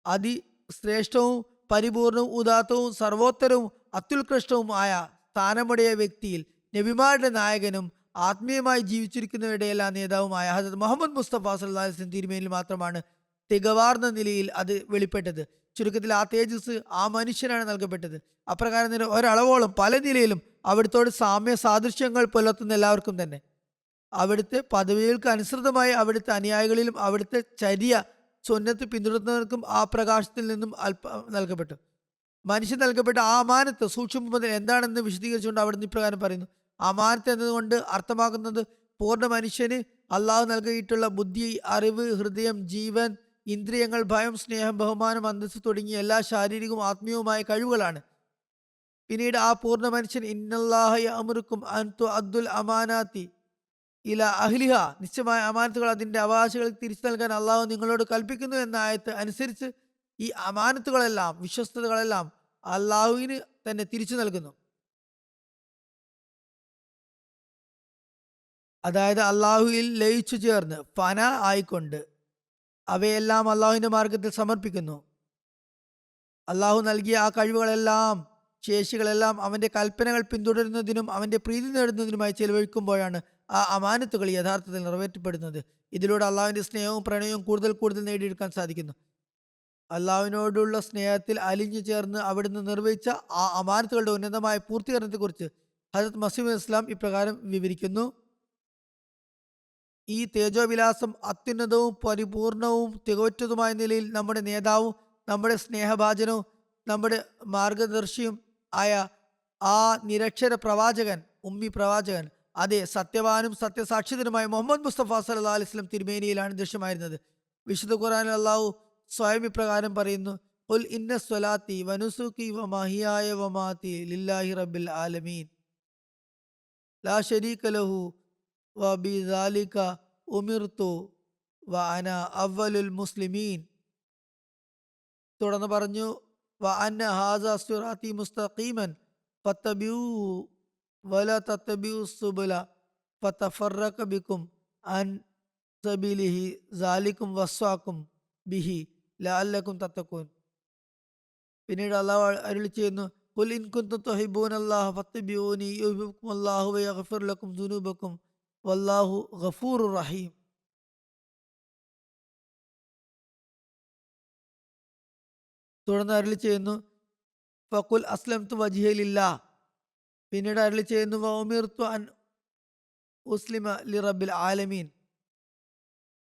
അതിശ്രേഷ്ഠവും പരിപൂർണവും ഉദാത്തവും സർവോത്തരവും അത്യുത്കൃഷ്ടവും ആയ സ്ഥാനമുடைய വ്യക്തിയിൽ, നബിമാരുടെ നായകനും ആത്മീയമായി ജീവിച്ചിരിക്കുന്നവരുടെ എല്ലാ നേതാവുമായ ഹസരത്ത് മുഹമ്മദ് മുസ്തഫ സല്ലല്ലാഹു അലൈഹി വസല്ലം തിരുമേനിയിൽ മാത്രമാണ് തികവാർന്ന നിലയിൽ അത് വെളിപ്പെട്ടത്. ചുരുക്കത്തിൽ ആ തേജസ് ആ മനുഷ്യനാണ് നൽകപ്പെട്ടത്. അപ്രകാരം തന്നെ ഒരളവോളം പല നിലയിലും അവിടുത്തോട് സാമ്യ സാദൃശ്യങ്ങൾ പുലർത്തുന്ന എല്ലാവർക്കും തന്നെ അവിടുത്തെ പദവികൾക്ക് അനുസൃതമായി അവിടുത്തെ അനുയായികളിലും അവിടുത്തെ ചര്യ സുന്നത്ത് പിന്തുടർന്നവർക്കും ആ പ്രകാശത്തിൽ നിന്നും നൽകപ്പെട്ടു. മനുഷ്യൻ നൽകപ്പെട്ട ആ അമാനത്ത് സൂക്ഷ്മ മുതൽ എന്താണെന്ന് വിശദീകരിച്ചുകൊണ്ട് അവിടുന്ന് ഇപ്രകാരം പറയുന്നു: അമാനത്ത് എന്നതുകൊണ്ട് അർത്ഥമാക്കുന്നത് പൂർണ്ണ മനുഷ്യന് അള്ളാഹു നൽകിയിട്ടുള്ള ബുദ്ധി, അറിവ്, ഹൃദയം, ജീവൻ, ഇന്ദ്രിയങ്ങൾ, ഭയം, സ്നേഹം, ബഹുമാനം, അന്തസ്സ് തുടങ്ങിയ എല്ലാ ശാരീരികവും ആത്മീയവുമായ കഴിവുകളാണ്. പിന്നീട് ആ പൂർണ്ണ മനുഷ്യൻ ഇന്നല്ലാഹ യഅ്മുറുക്കും അൻ തുഅദ്ദുൽ അമാനാത്തി ഇല അഹ്ലിഹ, നിശ്ചയമായ അമാനത്തുകൾ അതിന്റെ അവകാശികൾക്ക് തിരിച്ചു നൽകാൻ അള്ളാഹു നിങ്ങളോട് കൽപ്പിക്കുന്നു എന്ന ആയത്ത് അനുസരിച്ച് ഈ അമാനത്തുകളെല്ലാം, വിശ്വസ്തതകളെല്ലാം അള്ളാഹുവിന് തന്നെ തിരിച്ചു നൽകുന്നു. അതായത് അള്ളാഹുവിൽ ലയിച്ചു ചേർന്ന് ഫന ആയിക്കൊണ്ട് അവയെല്ലാം അള്ളാഹുവിന്റെ മാർഗത്തിൽ സമർപ്പിക്കുന്നു. അള്ളാഹു നൽകിയ ആ കഴിവുകളെല്ലാം, ശേഷികളെല്ലാം അവന്റെ കൽപ്പനകൾ പിന്തുടരുന്നതിനും അവന്റെ പ്രീതി നേടുന്നതിനുമായി ചെലവഴിക്കുമ്പോഴാണ് ആ അമാനത്തുകൾ യഥാർത്ഥത്തിൽ നിറവേറ്റപ്പെടുന്നത്. ഇതിലൂടെ അള്ളാഹുവിന്റെ സ്നേഹവും പ്രണയവും കൂടുതൽ കൂടുതൽ നേടിയെടുക്കാൻ സാധിക്കുന്നു. അള്ളാഹുവിനോടുള്ള സ്നേഹത്തിൽ അലിഞ്ഞു ചേർന്ന് അവിടുന്ന് നിർവഹിച്ച ആ അമാനത്തുകളുടെ ഉന്നതമായ പൂർത്തീകരണത്തെക്കുറിച്ച് ഹസരത്ത് മസീഹ് ഇസ്ലാം ഇപ്രകാരം വിവരിക്കുന്നു: ഈ തേജോവിലാസം അത്യുന്നതവും പരിപൂർണവും തികവറ്റതുമായ നിലയിൽ നമ്മുടെ നേതാവും നമ്മുടെ സ്നേഹഭാജനവും നമ്മുടെ മാർഗദർശിയും ആയ ആ നിരക്ഷര പ്രവാചകൻ, ഉമ്മി പ്രവാചകൻ, അതെ സത്യവാനും സത്യസാക്ഷിതനുമായ മുഹമ്മദ് മുസ്തഫ സല്ലല്ലാഹു അലൈഹി വസല്ലം തിരുമേനിയിലാണ് ദൃശ്യമായിരുന്നത്. വിശുദ്ധ ഖുർആനിൽ അള്ളാഹു സ്വയം ഇപ്രകാരം പറയുന്നു: ഖുൽ ഇന്ന സ്വലാത്തി വനുസുക്കി വമഹിയായ വമാതി ലില്ലാഹി റബ്ബിൽ ആലമീൻ ലാ ശരീക ലഹു വബിദാലിക ഉമിർതു വഅന അവ്വലുൽ മുസ്ലിമീൻ. തുടർന്ന് പറഞ്ഞു: വഅന്ന ഹാസ സിറാത്തി മുസ്തഖീമൻ ഫത്തബിഊഹു വലാ തത്തബിഉ സുബുല ഫതഫറഖ ബിക്കും അൻ സബീലിഹി സാലിക്കും വസ്വാക്കും ബിഹി ലഅല്ലക്കും തത്തഖൂൻ. പിന്നീട് അള്ളാഹു അരുളി ചെയ്യുന്നു: ഖുൽ ഇൻ കുൻതും തുഹിബ്ബൂനല്ലാഹ ഫത്തബിഊനി യുഹിബ്ബുകുമുല്ലാഹു വയഗ്ഫിർ ലക്കും ദുനൂബക്കും വല്ലാഹു ഗഫൂറുർ റഹീം. തുടർന്ന് അരുളി ചെയ്യുന്നു: ഫഖുൽ അസ്ലംതു വജ്ഹിയ ലില്ലാഹ്. പിന്നീട് അരുളി ചെയ്യുന്നു: വഉമിർതു അൻ ഉസ്ലിമ ലിറബ്ബിൽ ആലമീൻ.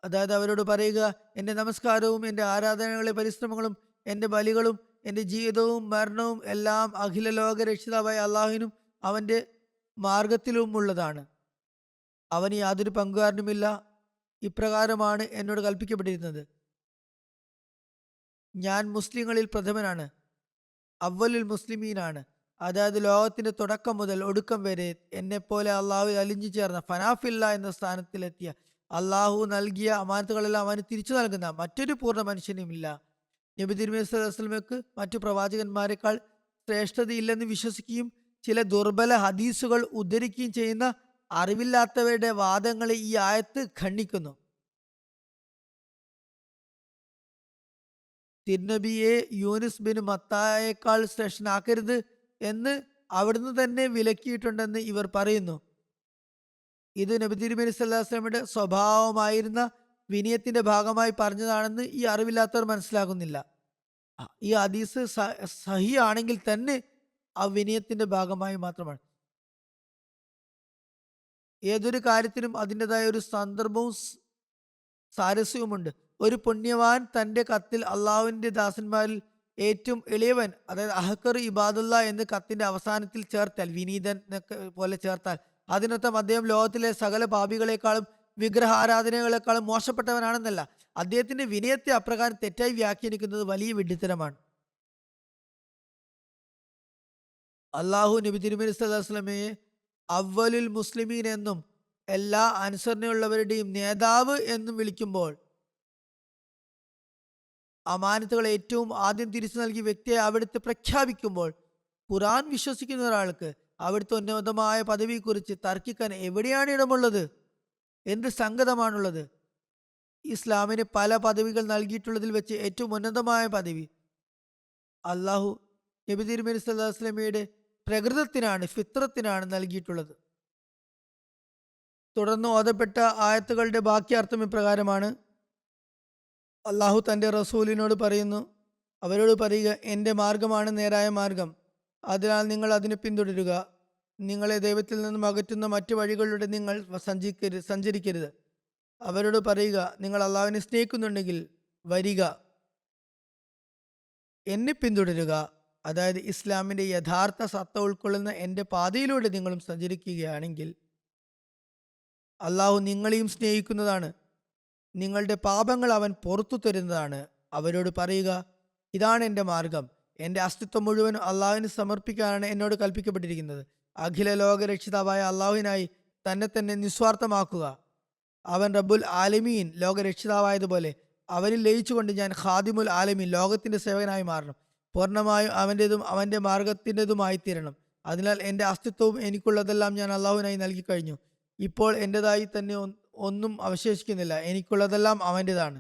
അതായത് അവരോട് പറയുക, എൻ്റെ നമസ്കാരവും എൻ്റെ ആരാധനകളെ പരിശ്രമങ്ങളും എൻ്റെ ബലികളും എൻ്റെ ജീവിതവും മരണവും എല്ലാം അഖില ലോക രക്ഷിതാവായ അള്ളാഹുവിനും അവൻ്റെ മാർഗത്തിലുമുള്ളതാണ്. അവന് യാതൊരു പങ്കുകാരനുമില്ല. ഇപ്രകാരമാണ് എന്നോട് കൽപ്പിക്കപ്പെട്ടിരുന്നത്. ഞാൻ മുസ്ലിങ്ങളിൽ പ്രഥമനാണ്, അവ്വലുൽ മുസ്ലിമീനാണ്. അതായത് ലോകത്തിന്റെ തുടക്കം മുതൽ ഒടുക്കം വരെ എന്നെപ്പോലെ അള്ളാഹുവിൽ അലിഞ്ഞു ചേർന്ന ഫനാഫില്ല എന്ന സ്ഥാനത്തിലെത്തിയ, അള്ളാഹു നൽകിയ അമാനത്തുകളെല്ലാം അവന് തിരിച്ചു നൽകുന്ന മറ്റൊരു പൂർണ്ണ മനുഷ്യനുമില്ല. നബി തിരുമേനി സ്വല്ലല്ലാഹു അലൈഹി വസല്ലമയ്ക്ക് മറ്റു പ്രവാചകന്മാരെക്കാൾ ശ്രേഷ്ഠതയില്ലെന്ന് വിശ്വസിക്കുകയും ചില ദുർബല ഹദീസുകൾ ഉദ്ധരിക്കുകയും ചെയ്യുന്ന അറിവില്ലാത്തവരുടെ വാദങ്ങളെ ഈ ആയത്ത് ഖണ്ഡിക്കുന്നു. തിരുനബിയെ യൂനിസ് ബിൻ മത്തായേക്കാൾ ശ്രേഷ്ഠനാക്കരുത് എന്ന് അവിടുന്ന് തന്നെ വിലക്കിയിട്ടുണ്ടെന്ന് ഇവർ പറയുന്നു. ഇത് നബി തിരുമേനി സല്ലല്ലാഹു അലൈഹി വസല്ലമയുടെ സ്വഭാവമായിരുന്ന വിനയത്തിന്റെ ഭാഗമായി പറഞ്ഞതാണെന്ന് ഈ അറിവില്ലാത്തവർ മനസ്സിലാകുന്നില്ല. ഈ ഹദീസ് സഹി ആണെങ്കിൽ തന്നെ ആ വിനയത്തിന്റെ ഭാഗമായി മാത്രമാണ്. ഏതൊരു കാര്യത്തിനും അതിൻ്റെതായ ഒരു സന്ദർഭവും സാരസ്യവുമുണ്ട്. ഒരു പുണ്യവാൻ തന്റെ കത്തിൽ അള്ളാഹുവിന്റെ ദാസന്മാരിൽ ഏറ്റവും എളിയവൻ, അതായത് അഹ്കർ ഇബാദുല്ല എന്ന് കത്തിന്റെ അവസാനത്തിൽ ചേർത്താൽ, വിനീതൻ പോലെ ചേർത്താൽ, അതിനർത്ഥം അദ്ദേഹം ലോകത്തിലെ സകല പാപികളെക്കാളും വിഗ്രഹാരാധനകളെക്കാളും മോശപ്പെട്ടവനാണെന്നല്ല. അദ്ദേഹത്തിന്റെ വിനയത്തെ അപ്രകാരം തെറ്റായി വ്യാഖ്യാനിക്കുന്നത് വലിയ വിഡ്ഢിത്തരമാണ്. അള്ളാഹു നബി തിരുമേനി സല്ലല്ലാഹു അലൈഹി വസല്ലമയെ അവ്വലുൽ മുസ്ലിമീൻ എന്നും എല്ലാ അനുസരണയുള്ളവരുടെയും നേതാവ് എന്നും വിളിക്കുമ്പോൾ, അമാനത്തുകൾ ഏറ്റവും ആദ്യം തിരിച്ചു നൽകിയ വ്യക്തിയെ അവിടുത്തെ പ്രഖ്യാപിക്കുമ്പോൾ, ഖുർആൻ വിശ്വസിക്കുന്ന ഒരാൾക്ക് അവിടുത്തെ ഉന്നതമായ പദവിയെക്കുറിച്ച് തർക്കിക്കാൻ എവിടെയാണ് ഇടമുള്ളത്? എന്ത് സംഗതമാണുള്ളത്? ഇസ്ലാമിന് പല പദവികൾ നൽകിയിട്ടുള്ളതിൽ വെച്ച് ഏറ്റവും ഉന്നതമായ പദവി അള്ളാഹു നബി തിരുമേനി സല്ലല്ലാഹു അലൈഹി വസല്ലമയുടെ പ്രകൃതത്തിനാണ്, ഫിത്രത്തിനാണ് നൽകിയിട്ടുള്ളത്. തുടർന്ന് ഓതപ്പെട്ട ആയത്തുകളുടെ ബാക്കി അർത്ഥം ഇപ്രകാരമാണ്. അള്ളാഹു തൻ്റെ റസൂലിനോട് പറയുന്നു, അവരോട് പറയുക, എൻ്റെ മാർഗമാണ് നേരായ മാർഗം, അതിനാൽ നിങ്ങൾ അതിനെ പിന്തുടരുക. നിങ്ങളെ ദൈവത്തിൽ നിന്നും അകറ്റുന്ന മറ്റു വഴികളിലൂടെ നിങ്ങൾ സഞ്ചരിക്കരുത്. അവരോട് പറയുക, നിങ്ങൾ അള്ളാഹുവിനെ സ്നേഹിക്കുന്നുണ്ടെങ്കിൽ വരിക, എന്നെ പിന്തുടരുക. അതായത് ഇസ്ലാമിൻ്റെ യഥാർത്ഥ സത്ത ഉൾക്കൊള്ളുന്ന എൻ്റെ പാതയിലൂടെ നിങ്ങളും സഞ്ചരിക്കുകയാണെങ്കിൽ അള്ളാഹു നിങ്ങളെയും സ്നേഹിക്കുന്നതാണ്, നിങ്ങളുടെ പാപങ്ങൾ അവൻ പുറത്തു തരുന്നതാണ്. അവരോട് പറയുക, ഇതാണ് എൻ്റെ മാർഗം, എൻ്റെ അസ്തിത്വം മുഴുവൻ അള്ളാഹുവിന് സമർപ്പിക്കാനാണ് എന്നോട് കൽപ്പിക്കപ്പെട്ടിരിക്കുന്നത്. അഖില ലോക രക്ഷിതാവായ അള്ളാഹുവിനായി തന്നെ തന്നെ നിസ്വാർത്ഥമാക്കുക. അവൻ റബ്ബുൽ ആലമീൻ, ലോക രക്ഷിതാവായതുപോലെ അവനിൽ ലയിച്ചുകൊണ്ട് ഞാൻ ഖാദിമുൽ ആലമീൻ, ലോകത്തിൻ്റെ സേവകനായി മാറണം. പൂർണ്ണമായും അവൻ്റെതും അവൻ്റെ മാർഗത്തിൻ്റെതുമായി തീരണം. അതിനാൽ എൻ്റെ അസ്തിത്വവും എനിക്കുള്ളതെല്ലാം ഞാൻ അള്ളാഹുവിനായി നൽകി കഴിഞ്ഞു. ഇപ്പോൾ എൻ്റെതായി തന്നെ ഒന്നും അവശേഷിക്കുന്നില്ല, എനിക്കുള്ളതെല്ലാം അവൻ്റെതാണ്.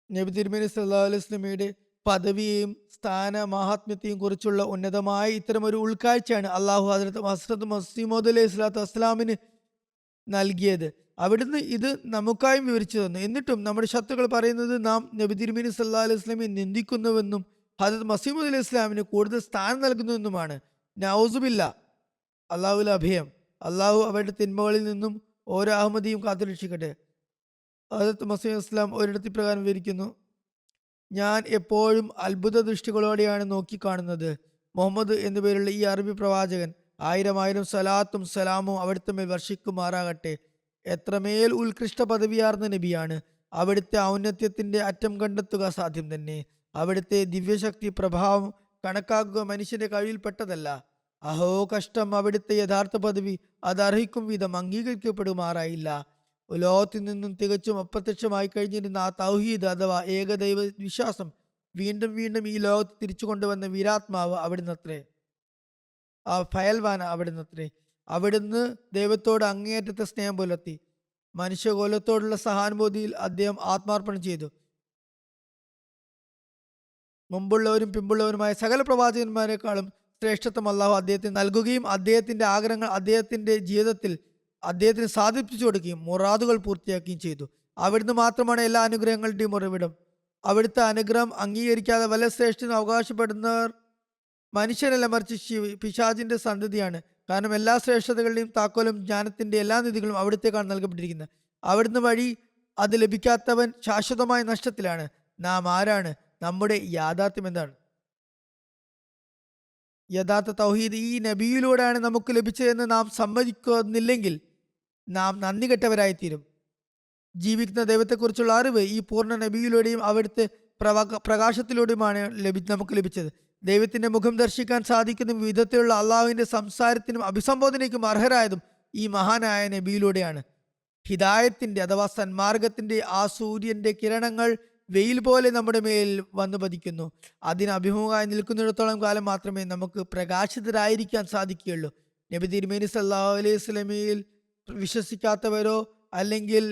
നബി തിരുമേനി സല്ലല്ലാഹു അലൈഹി വസല്ലമയുടെ പദവിയെയും സ്ഥാന മഹാത്മ്യത്തെയും കുറിച്ചുള്ള ഉന്നതമായ ഇത്തരമൊരു ഉൾക്കാഴ്ചയാണ് അള്ളാഹു ഹസ്രത്ത് മസീഹ് മൗഊദ് അലൈഹി സ്വലാത്തു വസ്സലാമിന് നൽകിയത്. അവിടുന്ന് ഇത് നമുക്കായും വിവരിച്ചു തന്നു. എന്നിട്ടും നമ്മുടെ ശത്രുക്കൾ പറയുന്നത് നാം നബി തിരുമേനി സല്ലല്ലാഹു അലൈഹി വസല്ലമയെ നിന്ദിക്കുന്നുവെന്നും ഹസ്രത്ത് മസീഹ് മൗഊദ് അലൈഹി സ്വലാമിന് കൂടുതൽ സ്ഥാനം നൽകുന്നുവെന്നുമാണ്. നൗസുബില്ല. അള്ളാഹുവിൽ അഭയം. അള്ളാഹു അവരുടെ തിന്മകളിൽ നിന്നും ഓരോ അഹമ്മദിയും കാത്തുരക്ഷിക്കട്ടെ. ഹസ്രത്ത് മസീഹ് ഇസ്ലാം ഒരിടത്ത് പ്രകാരം വിവരിക്കുന്നു, ഞാൻ എപ്പോഴും അത്ഭുത ദൃഷ്ടികളോടെയാണ് നോക്കിക്കാണുന്നത്. മുഹമ്മദ് എന്നുപേരുള്ള ഈ അറബി പ്രവാചകൻ 1000 സലാത്തും സലാമും അവിടുത്തെ മേൽ വർഷിക്കുമാറാകട്ടെ. എത്രമേൽ ഉത്കൃഷ്ട പദവിയാർന്ന നബിയാണ്. അവിടുത്തെ ഔന്നത്യത്തിന്റെ അറ്റം കണ്ടെത്തുക സാധ്യം തന്നെ. അവിടുത്തെ ദിവ്യശക്തി പ്രഭാവം കണക്കാക്കുക മനുഷ്യന്റെ കഴിവിൽപ്പെട്ടതല്ല. അഹോ കഷ്ടം, അവിടുത്തെ യഥാർത്ഥ പദവി അത് അർഹിക്കും വിധം അംഗീകരിക്കപ്പെടുമാറായില്ല. ലോകത്തിൽ നിന്നും തികച്ചും അപ്രത്യക്ഷമായി കഴിഞ്ഞിരുന്ന ആ തൗഹീദ് അഥവാ ഏകദൈവ വിശ്വാസം വീണ്ടും വീണ്ടും ഈ ലോകത്ത് തിരിച്ചു കൊണ്ടുവന്ന വീരാത്മാവ് അവിടുന്നത്രേ, ആ ഫയൽവാൻ അവിടുന്നത്രേ. അവിടുന്ന് ദൈവത്തോട് അങ്ങേയറ്റത്തെ സ്നേഹം പുലർത്തി. മനുഷ്യകുലത്തോടുള്ള സഹാനുഭൂതിയിൽ അദ്ദേഹം ആത്മാർപ്പണം ചെയ്തു. മുമ്പുള്ളവരും പിമ്പുള്ളവരുമായ സകല പ്രവാചകന്മാരെക്കാളും ശ്രേഷ്ഠത്വം അള്ളാഹു അദ്ദേഹത്തിന് നൽകുകയും അദ്ദേഹത്തിന്റെ ആഗ്രഹങ്ങൾ അദ്ദേഹത്തിന്റെ ജീവിതത്തിൽ അദ്ദേഹത്തിന് സാധിപ്പിച്ചു കൊടുക്കുകയും മുറാദുകൾ പൂർത്തിയാക്കുകയും ചെയ്തു. അവിടുന്ന് മാത്രമാണ് എല്ലാ അനുഗ്രഹങ്ങളുടെയും ഉറവിടം. അവിടുത്തെ അനുഗ്രഹം അംഗീകരിക്കാതെ വല്ല ശ്രേഷ്ഠനും അവകാശപ്പെടുന്നവർ മനുഷ്യനല്ല, മറിച്ച് പിശാചിന്റെ സന്തതിയാണ്. കാരണം എല്ലാ ശ്രേഷ്ഠതകളുടെയും താക്കോലും ജ്ഞാനത്തിന്റെ എല്ലാ നിധികളും അവിടുത്തേക്കാണ് നൽകപ്പെട്ടിരിക്കുന്നത്. അവിടുന്ന് വഴി അത് ലഭിക്കാത്തവൻ ശാശ്വതമായ നഷ്ടത്തിലാണ്. നാം ആരാണ്? നമ്മുടെ യാഥാർത്ഥ്യം എന്താണ്? യഥാർത്ഥ തൗഹീദ് ഈ നബിയിലൂടെയാണ് നമുക്ക് ലഭിച്ചതെന്ന് നാം സമ്മതിക്കുന്നില്ലെങ്കിൽ നാം നന്ദി കെട്ടവരായിത്തീരും. ജീവിക്കുന്ന ദൈവത്തെക്കുറിച്ചുള്ള അറിവ് ഈ പൂർണ്ണ നബിയിലൂടെയും അവിടുത്തെ പ്രകാശത്തിലൂടെയുമാണ് നമുക്ക് ലഭിച്ചത്. ദൈവത്തിന്റെ മുഖം ദർശിക്കാൻ സാധിക്കുന്ന വിധത്തിലുള്ള അള്ളാഹുവിന്റെ സംസാരത്തിനും അഭിസംബോധനയ്ക്കും അർഹരായതും ഈ മഹാനായ നബിയിലൂടെയാണ്. ഹിദായത്തിന്റെ അഥവാ സന്മാർഗത്തിന്റെ ആ സൂര്യന്റെ കിരണങ്ങൾ വെയിൽ പോലെ നമ്മുടെ മേൽ വന്നു പതിക്കുന്നു. അതിന് അഭിമുഖമായി നിൽക്കുന്നിടത്തോളം കാലം മാത്രമേ നമുക്ക് പ്രകാശിതരായിരിക്കാൻ സാധിക്കുകയുള്ളൂ. നബി തിരുമേനി സല്ലല്ലാഹു അലൈഹി വസല്ലമയിൽ വിശ്വസിക്കാത്തവരോ അല്ലെങ്കിൽ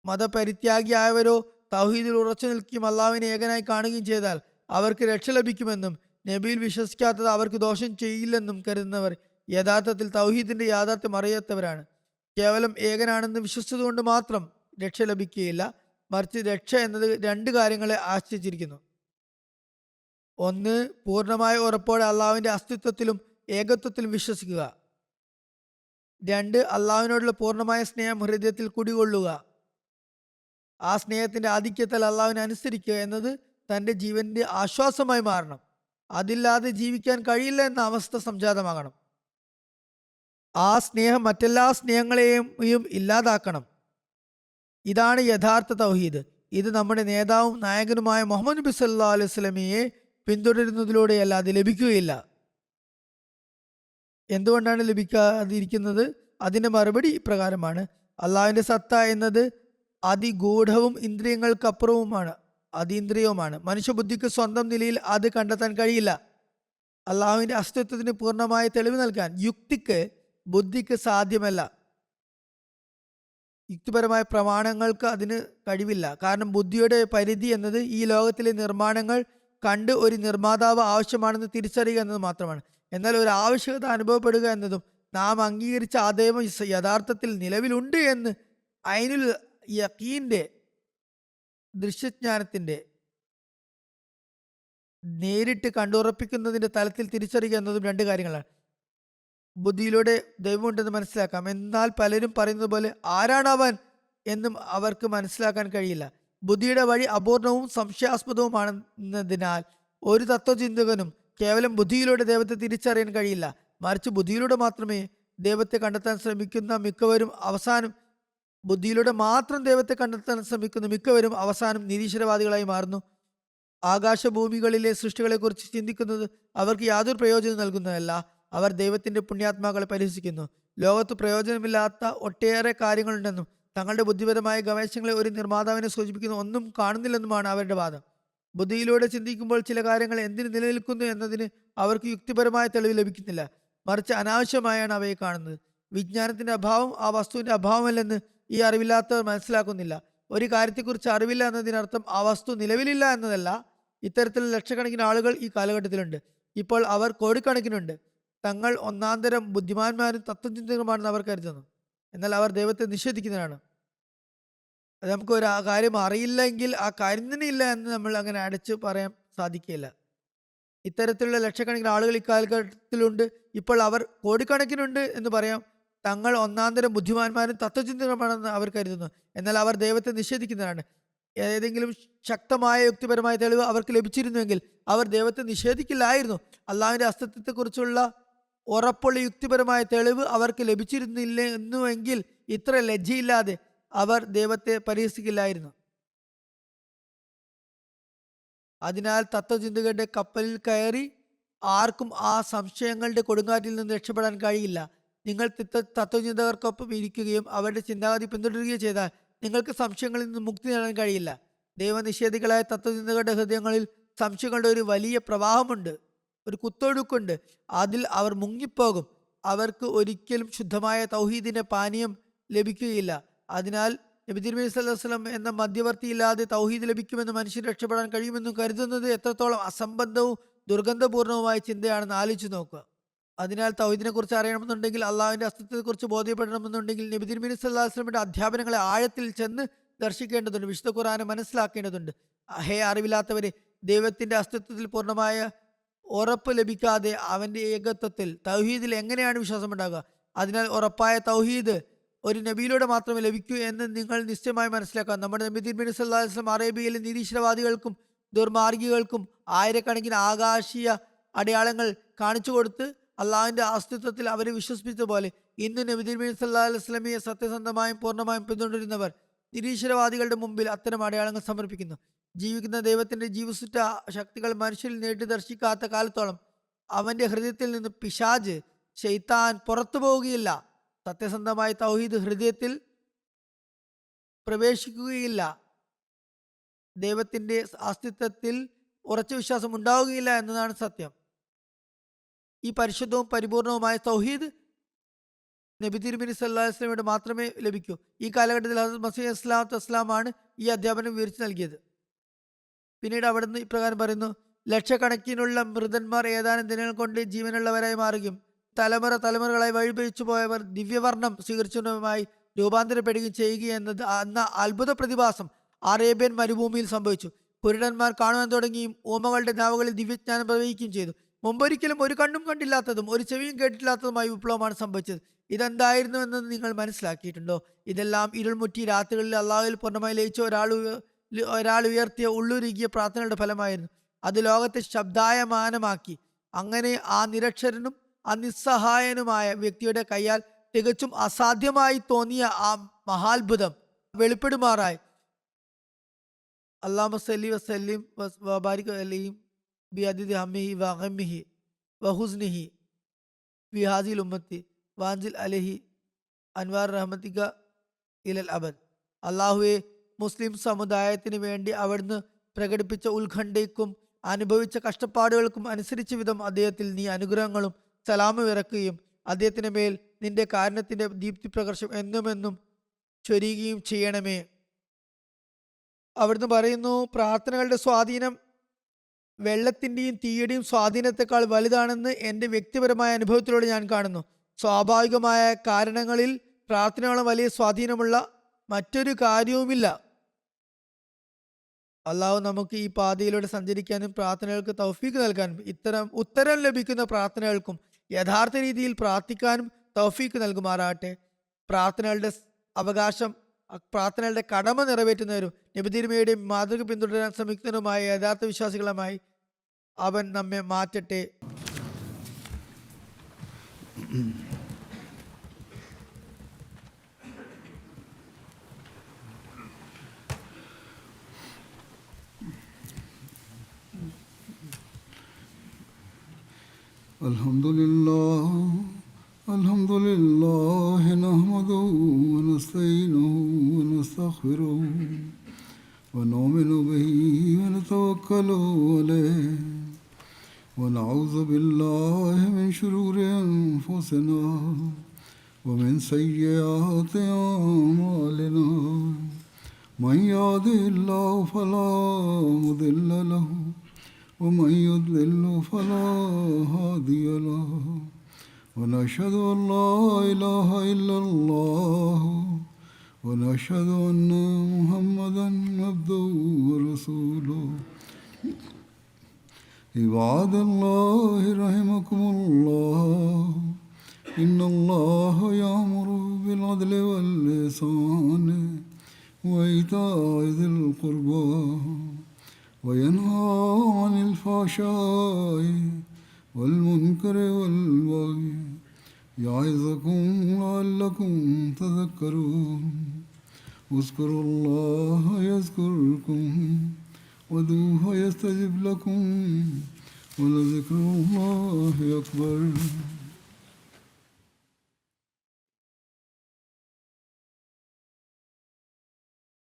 മതപരിത്യാഗിയായവരോ തൗഹീദിൽ ഉറച്ചു നിൽക്കുകയും അള്ളാഹുവിനെ ഏകനായി കാണുകയും ചെയ്താൽ അവർക്ക് രക്ഷ ലഭിക്കുമെന്നും നബിയിൽ വിശ്വസിക്കാത്തത് അവർക്ക് ദോഷം ചെയ്യില്ലെന്നും കരുതുന്നവർ യഥാർത്ഥത്തിൽ തൗഹീദിന്റെ യാഥാർത്ഥ്യം അറിയാത്തവരാണ്. കേവലം ഏകനാണെന്ന് വിശ്വസിച്ചതുകൊണ്ട് മാത്രം രക്ഷ ലഭിക്കുകയില്ല, മറിച്ച് രക്ഷ എന്നത് രണ്ട് കാര്യങ്ങളെ ആശ്രയിച്ചിരിക്കുന്നു. ഒന്ന്, പൂർണ്ണമായ ഉറപ്പോടെ അള്ളാഹുവിന്റെ അസ്തിത്വത്തിലും ഏകത്വത്തിലും വിശ്വസിക്കുക. രണ്ട്, അള്ളാഹുവിനോടുള്ള പൂർണ്ണമായ സ്നേഹം ഹൃദയത്തിൽ കുടികൊള്ളുക. ആ സ്നേഹത്തിന്റെ ആധിക്യത്താൽ അള്ളാഹുവിനെ അനുസരിക്കുക എന്നത് തന്റെ ജീവന്റെ ആശ്വാസമായി മാറണം. അതില്ലാതെ ജീവിക്കാൻ കഴിയില്ല എന്ന അവസ്ഥ സംജാതമാകണം. ആ സ്നേഹം മറ്റെല്ലാ സ്നേഹങ്ങളെയും ഇല്ലാതാക്കണം. ഇതാണ് യഥാർത്ഥ തൗഹീദ്. ഇത് നമ്മുടെ നേതാവും നായകനുമായ മുഹമ്മദ് നബി സല്ലല്ലാഹു അലൈഹി വസല്ലമയെ പിന്തുടരുന്നതിലൂടെയല്ലാതെ ലഭിക്കുകയില്ല. എന്തുകൊണ്ടാണ് ലഭിക്കാതിരിക്കുന്നത്? അതിന്റെ മറുപടി ഇപ്രകാരമാണ്: അള്ളാഹുവിന്റെ സത്ത എന്നത് അതിഗൂഢവും ഇന്ദ്രിയങ്ങൾക്കപ്പുറവുമാണ്, അതീന്ദ്രിയവുമാണ്. മനുഷ്യബുദ്ധിക്ക് സ്വന്തം നിലയിൽ അത് കണ്ടെത്താൻ കഴിയില്ല. അള്ളാഹുവിന്റെ അസ്തിത്വത്തിന് പൂർണ്ണമായ തെളിവ് നൽകാൻ യുക്തിക്ക്, ബുദ്ധിക്ക് സാധ്യമല്ല. യുക്തിപരമായ പ്രമാണങ്ങൾക്ക് അതിന് കഴിവില്ല. കാരണം ബുദ്ധിയുടെ പരിധി എന്നത് ഈ ലോകത്തിലെ നിർമ്മാണങ്ങൾ കണ്ട് ഒരു നിർമ്മാതാവ് ആവശ്യമാണെന്ന് തിരിച്ചറിയുക എന്നത് മാത്രമാണ്. എന്നാൽ ഒരു ആവശ്യകത അനുഭവപ്പെടുക എന്നതും നാം അംഗീകരിച്ച ആ ദൈവം യഥാർത്ഥത്തിൽ നിലവിലുണ്ട് എന്ന് ഐനുൽ യഖീന്റെ, ദൃശ്യജ്ഞാനത്തിന്റെ, നേരിട്ട് കണ്ടുറപ്പിക്കുന്നതിന്റെ തലത്തിൽ തിരിച്ചറിയുക എന്നതും രണ്ട് കാര്യങ്ങളാണ്. ബുദ്ധിയിലൂടെ ദൈവമുണ്ടെന്ന് മനസ്സിലാക്കാം, എന്നാൽ പലരും പറയുന്നത് പോലെ ആരാണ് അവൻ എന്നും അവർക്ക് മനസ്സിലാക്കാൻ കഴിയില്ല. ബുദ്ധിയുടെ വഴി അപൂർണവും സംശയാസ്പദവുമാണെന്നതിനാൽ ഒരു തത്വചിന്തകനും കേവലം ബുദ്ധിയിലൂടെ ദൈവത്തെ തിരിച്ചറിയാൻ കഴിയില്ല. മറിച്ച് ബുദ്ധിയിലൂടെ മാത്രമേ ദൈവത്തെ കണ്ടെത്താൻ ശ്രമിക്കുന്ന മിക്കവരും അവസാനം നിരീശ്വരവാദികളായി മാറുന്നു. ആകാശഭൂമികളിലെ സൃഷ്ടികളെക്കുറിച്ച് ചിന്തിക്കുന്നത് അവർക്ക് യാതൊരു പ്രയോജനം നൽകുന്നതല്ല. അവർ ദൈവത്തിന്റെ പുണ്യാത്മാക്കളെ പരിഹസിക്കുന്നു. ലോകത്ത് പ്രയോജനമില്ലാത്ത ഒട്ടേറെ കാര്യങ്ങളുണ്ടെന്നും തങ്ങളുടെ ബുദ്ധിപരമായ ഗവേഷണങ്ങളെ ഒരു നിർമ്മാതാവിനെ സൂചിപ്പിക്കുന്ന ഒന്നും കാണുന്നില്ലെന്നുമാണ് അവരുടെ വാദം. ബുദ്ധിയിലൂടെ ചിന്തിക്കുമ്പോൾ ചില കാര്യങ്ങൾ എന്തിന് നിലനിൽക്കുന്നു എന്നതിന് അവർക്ക് യുക്തിപരമായ തെളിവ് ലഭിക്കുന്നില്ല, മറിച്ച് അനാവശ്യമായാണ് അവയെ കാണുന്നത്. വിജ്ഞാനത്തിന്റെ അഭാവം ആ വസ്തുവിന്റെ അഭാവമല്ലെന്ന് ഈ അറിവില്ലാത്തവർ മനസ്സിലാക്കുന്നില്ല. ഒരു കാര്യത്തെക്കുറിച്ച് അറിവില്ല എന്നതിനർത്ഥം ആ വസ്തു നിലവിലില്ല എന്നതല്ല. ഇത്തരത്തിലുള്ള ലക്ഷക്കണക്കിന് ആളുകൾ ഈ കാലഘട്ടത്തിലുണ്ട്. ഇപ്പോൾ അവർ കോടിക്കണക്കിനുണ്ട്. തങ്ങൾ ഒന്നാന്തരം ബുദ്ധിമാന്മാരും തത്വചിന്തകരുമാണെന്ന് അവർ കരുതുന്നു. എന്നാൽ അവർ ദൈവത്തെ നിഷേധിക്കുന്നവരാണ്. അത് നമുക്ക് ഒരു കാര്യം അറിയില്ലെങ്കിൽ ആ കാര്യം തന്നെ ഇല്ല എന്ന് നമ്മൾ അങ്ങനെ അടച്ചു പറയാൻ സാധിക്കില്ല. ഇത്തരത്തിലുള്ള ലക്ഷക്കണക്കിന് ആളുകൾ ഇക്കാലഘട്ടത്തിലുണ്ട്. ഇപ്പോൾ അവർ കോടിക്കണക്കിനുണ്ട് എന്ന് പറയാം. തങ്ങൾ ഒന്നാന്തരം ബുദ്ധിമാന്മാരും തത്വചിന്തകരുമാണെന്ന് അവർ കരുതുന്നു. എന്നാൽ അവർ ദൈവത്തെ നിഷേധിക്കുന്നവരാണ്. ഏതെങ്കിലും ശക്തമായ യുക്തിപരമായ തെളിവ് അവർക്ക് ലഭിച്ചിരുന്നുവെങ്കിൽ അവർ ദൈവത്തെ നിഷേധിക്കില്ലായിരുന്നു. അള്ളാഹുവിന്റെ അസ്തിത്വത്തെക്കുറിച്ചുള്ള ഉറപ്പുള്ള യുക്തിപരമായ തെളിവ് അവർക്ക് ലഭിച്ചിരുന്നില്ല എന്നുവെങ്കിൽ ഇത്ര ലജ്ജയില്ലാതെ അവർ ദൈവത്തെ പരിഹസിക്കില്ലായിരുന്നു. അതിനാൽ തത്വചിന്തകരുടെ കപ്പലിൽ കയറി ആർക്കും ആ സംശയങ്ങളുടെ കൊടുങ്കാറ്റിൽ നിന്ന് രക്ഷപ്പെടാൻ കഴിയില്ല. നിങ്ങൾ തത്വചിന്തകർക്കൊപ്പം ഇരിക്കുകയും അവരുടെ ചിന്താഗതി പിന്തുടരുകയും ചെയ്താൽ നിങ്ങൾക്ക് സംശയങ്ങളിൽ നിന്ന് മുക്തി നേടാൻ കഴിയില്ല. ദൈവനിഷേധികളായ തത്വചിന്തകരുടെ ഹൃദയങ്ങളിൽ സംശയങ്ങളുടെ ഒരു വലിയ പ്രവാഹമുണ്ട്, ഒരു കുത്തൊഴുക്കുണ്ട്. അതിൽ അവർ മുങ്ങിപ്പോകും. അവർക്ക് ഒരിക്കലും ശുദ്ധമായ തൗഹീദിന്റെ പാനീയം ലഭിക്കുകയില്ല. അതിനാൽ നബി തിരുമേനി സല്ലല്ലാഹു അലൈഹി വസല്ലം എന്ന മധ്യവർത്തിയില്ലാതെ തൗഹീദ് ലഭിക്കുമെന്ന് മനുഷ്യൻ രക്ഷപ്പെടാൻ കഴിയുമെന്നും കരുതുന്നത് എത്രത്തോളം അസംബന്ധവും ദുർഗന്ധപൂർണവുമായ ചിന്തയാണെന്ന് ആലോചിച്ച് നോക്കുക. അതിനാൽ തൗഹീദിനെ കുറിച്ച് അറിയണമെന്നുണ്ടെങ്കിൽ, അള്ളാഹുവിന്റെ അസ്തിത്വത്തെക്കുറിച്ച് ബോധ്യപ്പെടണമെന്നുണ്ടെങ്കിൽ നബി തിരുമേനി സല്ലല്ലാഹു അലൈഹി വസല്ലമയുടെ അധ്യാപനങ്ങളെ ആഴത്തിൽ ചെന്ന് ദർശിക്കേണ്ടതുണ്ട്, വിശുദ്ധ ഖുർആനെ മനസ്സിലാക്കേണ്ടതുണ്ട്. ഹേ അറിവില്ലാത്തവരെ, ദൈവത്തിന്റെ അസ്തിത്വത്തിൽ പൂർണ്ണമായ ഉറപ്പ് ലഭിക്കാതെ അവന്റെ ഏകത്വത്തിൽ, തൗഹീദിൽ എങ്ങനെയാണ് വിശ്വാസമുണ്ടാകുക? അതിനാൽ ഉറപ്പായ തൗഹീദ് ഒരു നബിയിലൂടെ മാത്രമേ ലഭിക്കൂ എന്ന് നിങ്ങൾ നിശ്ചയമായി മനസ്സിലാക്കാം. നമ്മുടെ നബി തിരുമേനി സല്ലല്ലാഹു അലൈഹി വസല്ലം അറേബ്യയിലെ നിരീശ്വരവാദികൾക്കും ദുർമാർഗികൾക്കും ആയിരക്കണക്കിന് ആകാശീയ അടയാളങ്ങൾ കാണിച്ചു കൊടുത്ത് അള്ളാഹുവിന്റെ അസ്തിത്വത്തിൽ അവരെ വിശ്വസിപ്പിച്ച പോലെ ഇന്ന് നബി തിരുമേനി സല്ലല്ലാഹു അലൈഹി വസല്ലമയെ സത്യസന്ധമായും പൂർണ്ണമായും പിന്തുടരുന്നവർ നിരീശ്വരവാദികളുടെ മുമ്പിൽ അത്തരം അടയാളങ്ങൾ സമർപ്പിക്കുന്നു. ജീവിക്കുന്ന ദൈവത്തിന്റെ ജീവസുറ്റ ശക്തികൾ മനുഷ്യരിൽ നേരിട്ട് ദർശിക്കാത്ത കാലത്തോളം അവന്റെ ഹൃദയത്തിൽ നിന്ന് പിശാജ്, ശൈത്താൻ പുറത്തു പോവുകയില്ല. സത്യസന്ധമായ തൗഹീദ് ഹൃദയത്തിൽ പ്രവേശിക്കുകയില്ല. ദൈവത്തിന്റെ അസ്തിത്വത്തിൽ ഉറച്ച വിശ്വാസം ഉണ്ടാവുകയില്ല എന്നതാണ് സത്യം. ഈ പരിശുദ്ധവും പരിപൂർണവുമായ തൗഹീദ് നബി തിരുമേനി സല്ലല്ലാഹു അലൈഹി വസല്ലമയോട് മാത്രമേ ലഭിക്കൂ. ഈ കാലഘട്ടത്തിൽ ഹസ്രത്ത് മസീഹ് സ്വല്ലല്ലാഹു വസ്സലാമാണ് ഈ അധ്യാപനം വിവരിച്ചു നൽകിയത്. പിന്നീട് അവിടുന്ന് ഇപ്രകാരം പറയുന്നു: ലക്ഷക്കണക്കിനുള്ള മൃതന്മാർ ഏതാനും ദിനങ്ങൾ കൊണ്ട് ജീവനുള്ളവരായി മാറുകയും തലമുറകളായി വഴിപിഴച്ചു പോയവർ ദിവ്യവർണ്ണം സ്വീകരിച്ചവരുമായി രൂപാന്തരപ്പെടുകയും ചെയ്യുക എന്ന അത്ഭുത പ്രതിഭാസം അറേബ്യൻ മരുഭൂമിയിൽ സംഭവിച്ചു. കുരുടന്മാർ കാണുവാൻ തുടങ്ങിയും ഓമകളുടെ നാവുകളിൽ ദിവ്യജ്ഞാനം പ്രവഹിക്കുകയും ചെയ്തു. മുമ്പൊരിക്കലും ഒരു കണ്ണും കണ്ടില്ലാത്തതും ഒരു ചെവിയും കേട്ടില്ലാത്തതുമായ വിപ്ലവമാണ് സംഭവിച്ചത്. ഇതെന്തായിരുന്നു എന്നത് നിങ്ങൾ മനസ്സിലാക്കിയിട്ടുണ്ടോ? ഇതെല്ലാം ഇരുൾമുറ്റി രാത്രികളിൽ അള്ളാഹുവിൽ പൂർണ്ണമായി ലയിച്ച ഒരാൾ ഉയർത്തിയ ഉള്ളുരുകിയ പ്രാർത്ഥനയുടെ ഫലമായിരുന്നു. അത് ലോകത്തെ ശബ്ദായമാനമാക്കി. അങ്ങനെ ആ നിരക്ഷരനും അനിസ്സഹായനുമായ വ്യക്തിയുടെ കൈയാൽ തികച്ചും അസാധ്യമായി തോന്നിയ ആ മഹാത്ഭുതം വെളിപ്പെടുമാറായി. അല്ലാഹുമ്മ സല്ലി വസല്ലിം വബാരിക് അലൈഹി ബിഅദദി ഹമ്മിഹി വഗമ്മിഹി വഹുസ്നിഹി ബിഹാദിൽ ഉമ്മത്തി വാൻസിൽ അലൈഹി അൻവാർ റഹ്മതിക ഇലൽ അബദ്. അള്ളാഹുവെ, മുസ്ലിം സമുദായത്തിന് വേണ്ടി അവിടുന്ന് പ്രകടിപ്പിച്ച ഉത്കണ്ഠയ്ക്കും അനുഭവിച്ച കഷ്ടപ്പാടുകൾക്കും അനുസരിച്ച വിധം അദ്ദേഹത്തിൽ നീ അനുഗ്രഹങ്ങളും സലാമും ഇറക്കുകയും അദ്ദേഹത്തിന്റെ മേൽ നിന്റെ കാരുണ്യത്തിന്റെ ദീപ്തി പ്രകർഷം എന്നുമെന്നും ചൊരിയുകയും ചെയ്യണമേ. അവിടുന്ന് പറയുന്നു: പ്രാർത്ഥനകളുടെ സ്വാധീനം വെള്ളത്തിന്റെയും തീയുടെയും സ്വാധീനത്തെക്കാൾ വലുതാണെന്ന് എൻ്റെ വ്യക്തിപരമായ അനുഭവത്തിലൂടെ ഞാൻ കാണുന്നു. സ്വാഭാവികമായ കാരണങ്ങളിൽ പ്രാർത്ഥനയോളം വലിയ സ്വാധീനമുള്ള മറ്റൊരു കാര്യവുമില്ല. അള്ളാഹു നമുക്ക് ഈ പാതയിലൂടെ സഞ്ചരിക്കാനും പ്രാർത്ഥനകൾക്ക് തൗഫീക്ക് നൽകാനും ഉത്തരം ലഭിക്കുന്ന പ്രാർത്ഥനകൾക്കും യഥാർത്ഥ രീതിയിൽ പ്രാർത്ഥിക്കാനും തൗഫീക്ക് നൽകുമാറാകട്ടെ. പ്രാർത്ഥനകളുടെ കടമ നിറവേറ്റുന്നവരും നബി തിരുമേനിയുടെ മാതൃക പിന്തുടരാൻ ശ്രമിക്കുന്നവരുമായ യഥാർത്ഥ വിശ്വാസികളുമായി അവൻ നമ്മെ മാറ്റട്ടെ. Alhamdulillah nahmaduhu wa nasta'inuhu wa nastaghfiruhu wa nu'minu bihi wa natawakkalu alayhi wa na'udhu billahi min shururi anfusina wa min sayyiati a'malina. Man yahdihillahu fala mudilla lahu ومن يضلل فلا هادي له ونشهد أن لا إله إلا الله ونشهد أن محمدا عبده ورسوله. عباد الله رحمكم الله إن الله يأمر بالعدل والإحسان وإيتاء ذي القربى وينهى عن الفحشاء والمنكر والبغي يعظكم لعلكم تذكرون. اذكروا الله يذكركم وادعوه يستجب لكم ولذكر الله أكبر.